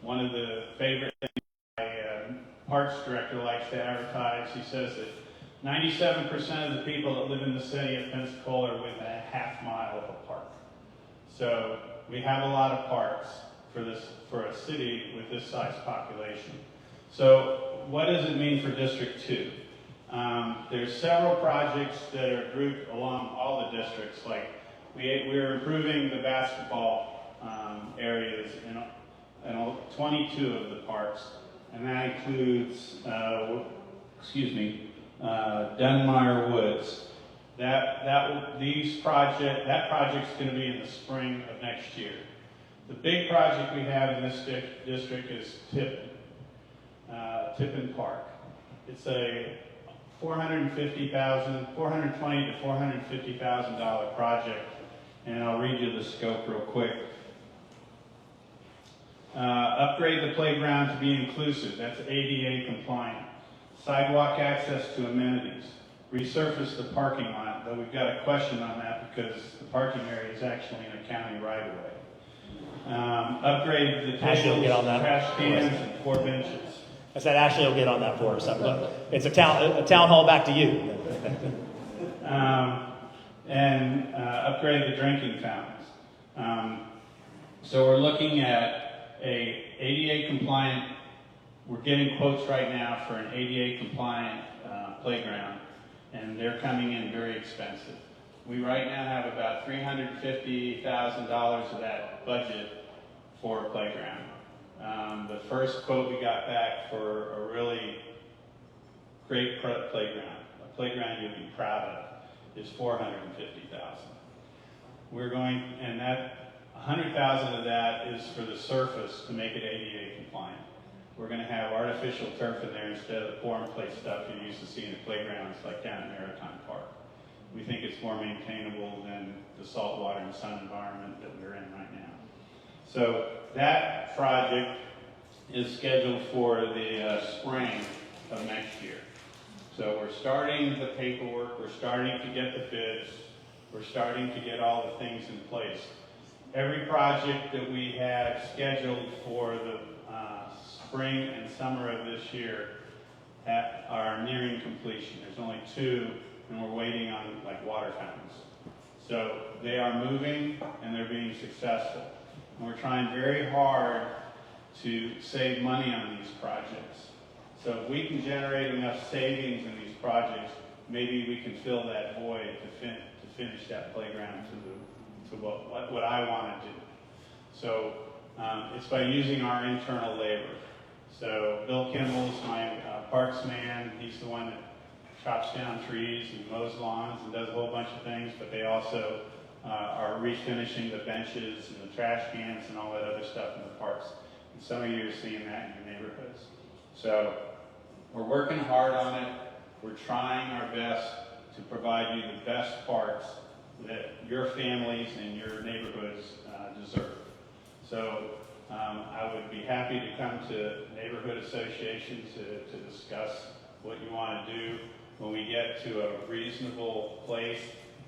One of the favorite things my parks director likes to advertise, he says that 97% of the people that live in the city of Pensacola are within a half mile of a park. So we have a lot of parks for a city with this size population. So what does it mean for District 2? There's several projects that are grouped along all the districts. Like we're improving the basketball areas in 22 of the parks, and that includes, Dunmire Woods. That project's going to be in the spring of next year. The big project we have in this district is Tippin Park. It's a $420,000 to $450,000 project, and I'll read you the scope real quick. Upgrade the playground to be inclusive. That's ADA compliant. Sidewalk access to amenities. Resurface the parking lot, though we've got a question on that because the parking area is actually in a county right-of-way. Upgrade the tables, trash cans, and 4 benches. I said Ashley will get on that for us. It's a town hall back to you. Upgrade the drinking fountains. So we're looking at a ADA compliant. We're getting quotes right now for an ADA compliant playground, and they're coming in very expensive. We right now have about $350,000 of that budget for a playground. The first quote we got back for a really great playground, a playground you'd be proud of, is $450,000. And that $100,000 of that is for the surface to make it ADA compliant. We're going to have artificial turf in there instead of the pour-in-place stuff you used to see in the playgrounds like down at Maritime Park. We think it's more maintainable than the saltwater and sun environment that we're in right now. So that project is scheduled for the spring of next year. So we're starting the paperwork, we're starting to get the bids, we're starting to get all the things in place. Every project that we had scheduled for the spring and summer of this year are nearing completion. There's only 2, and we're waiting on water fountains. So they are moving and they're being successful. And we're trying very hard to save money on these projects. So if we can generate enough savings in these projects, maybe we can fill that void to finish that playground to what I want to do. So it's by using our internal labor. So Bill Kimball's my parks man. He's the one that chops down trees and mows lawns and does a whole bunch of things, but they also are refinishing the benches and the trash cans and all that other stuff in the parks. And some of you are seeing that in your neighborhoods. So we're working hard on it. We're trying our best to provide you the best parks that your families and your neighborhoods deserve. So I would be happy to come to neighborhood associations to discuss what you want to do. When we get to a reasonable place,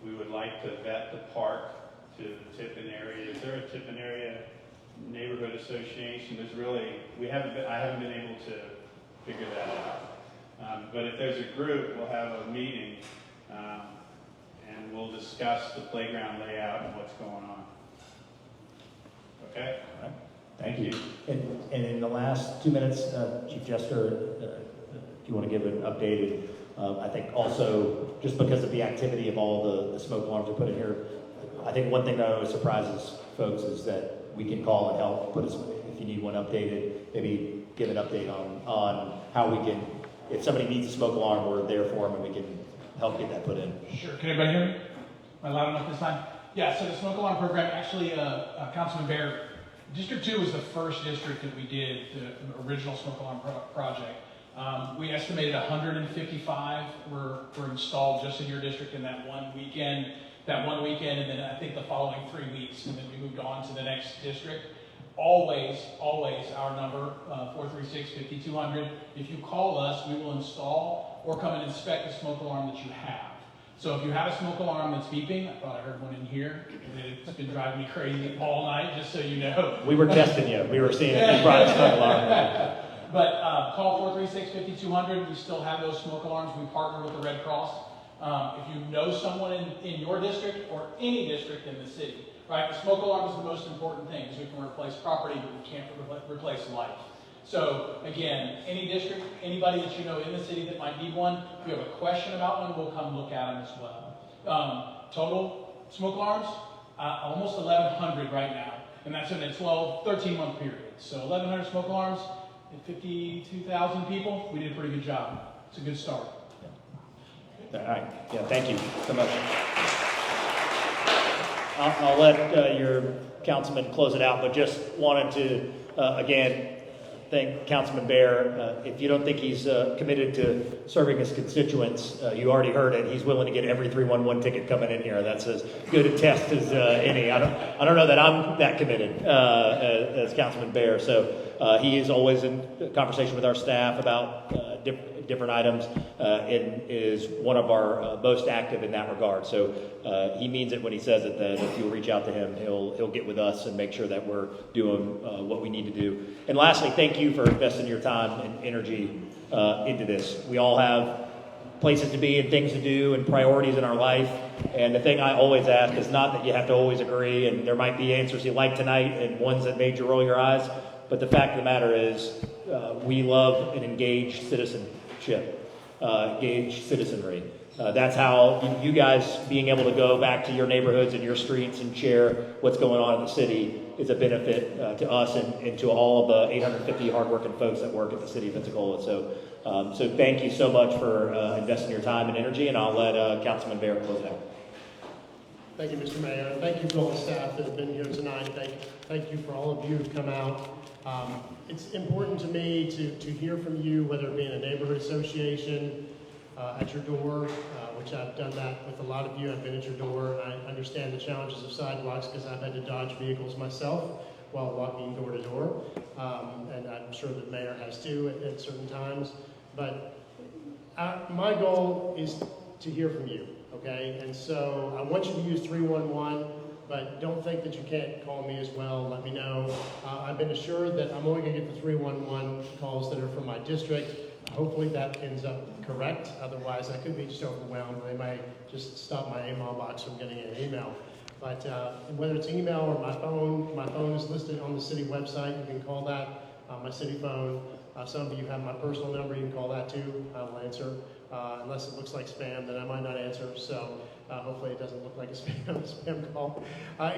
we would like to vet the park to the Tippin area. Is there a Tippin area neighborhood association? I haven't been able to figure that out. But if there's a group, we'll have a meeting and we'll discuss the playground layout and what's going on. Okay? All right. Thank you. And in the last 2 minutes, Chief Jester, if you want to give an updated, I think also just because of the activity of all the smoke alarms we put in here, I think one thing that always surprises folks is that we can call and help put us, if you need one updated, maybe give an update on how we can, if somebody needs a smoke alarm, we're there for them and we can help get that put in. Sure. Can everybody hear me? Am I loud enough this time? Yeah, so the smoke alarm program, actually, Councilman Baer, District 2 was the first district that we did the original smoke alarm project. We estimated 155 were installed just in your district in that one weekend, and then I think the following 3 weeks, and then we moved on to the next district. Always our number, 436-5200. If you call us, we will install or come and inspect the smoke alarm that you have. So if you have a smoke alarm that's beeping, I thought I heard one in here. It's been driving me crazy all night, just so you know. We were testing you. We were seeing if you brought a smoke alarm. But call 436-5200. We still have those smoke alarms. We partner with the Red Cross. If you know someone in your district or any district in the city, right? The smoke alarm is the most important thing because we can replace property, but we can't replace life. So again, any district, anybody that you know in the city that might need one, if you have a question about one, we'll come look at them as well. Total smoke alarms, almost 1,100 right now. And that's in a 13-month period. So 1,100 smoke alarms and 52,000 people, we did a pretty good job. It's a good start. All right. Yeah, thank you so much. I'll let your councilman close it out, but just wanted to, again, thank Councilman Bear. If you don't think he's committed to serving his constituents, you already heard it. He's willing to get every 311 ticket coming in here. That's as good a test as any. I don't know that I'm that committed as Councilman Bear. So he is always in conversation with our staff about different items and is one of our most active in that regard. So he means it when he says it, that if you'll reach out to him, he'll get with us and make sure that we're doing what we need to do. And lastly, thank you for investing your time and energy into this. We all have places to be and things to do and priorities in our life. And the thing I always ask is not that you have to always agree, and there might be answers you like tonight and ones that made you roll your eyes, but the fact of the matter is we love an engaged citizenship, engaged citizenry. That's how you guys being able to go back to your neighborhoods and your streets and share what's going on in the city is a benefit to us and to all of the 850 hardworking folks that work at the City of Pensacola. So thank you so much for investing your time and energy, and I'll let Councilman Bear close out. Thank you, Mr. Mayor. Thank you for all the staff that have been here tonight. Thank you for all of you who've come out. It's important to me to hear from you, whether it be in a neighborhood association, at your door, which I've done that with a lot of you. I've been at your door. I understand the challenges of sidewalks because I've had to dodge vehicles myself while walking door to door. And I'm sure the mayor has too at certain times. But my goal is to hear from you, okay? And so I want you to use 311, but don't think that you can't call me as well. Let me know. I've been assured that I'm only going to get the 311 calls that are from my district. Hopefully that ends up correct. Otherwise, I could be just overwhelmed. They may just stop my email box from getting an email. But whether it's email or my phone is listed on the city website. You can call that my city phone. Some of you have my personal number. You can call that too. I'll answer. Unless it looks like spam, then I might not answer. So hopefully it doesn't look like a spam call.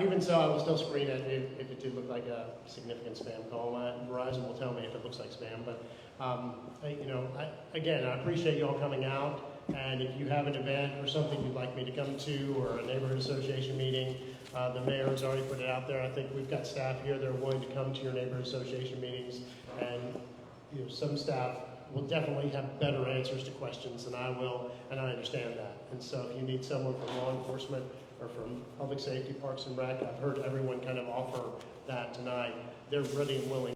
Even so, I will still screen it if it did look like a significant spam call. Verizon will tell me if it looks like spam. But again, I appreciate you all coming out. And if you have an event or something you'd like me to come to, or a neighborhood association meeting, the mayor has already put it out there. I think we've got staff here that are willing to come to your neighborhood association meetings, and some staff will definitely have better answers to questions than I will, and I understand that. And so if you need someone from law enforcement or from public safety, parks and rec, I've heard everyone kind of offer that tonight. They're ready and willing.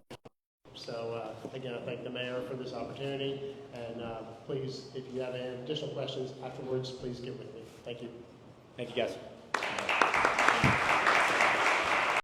So again, I thank the mayor for this opportunity, and please, if you have any additional questions afterwards, please get with me. Thank you. Thank you, guys.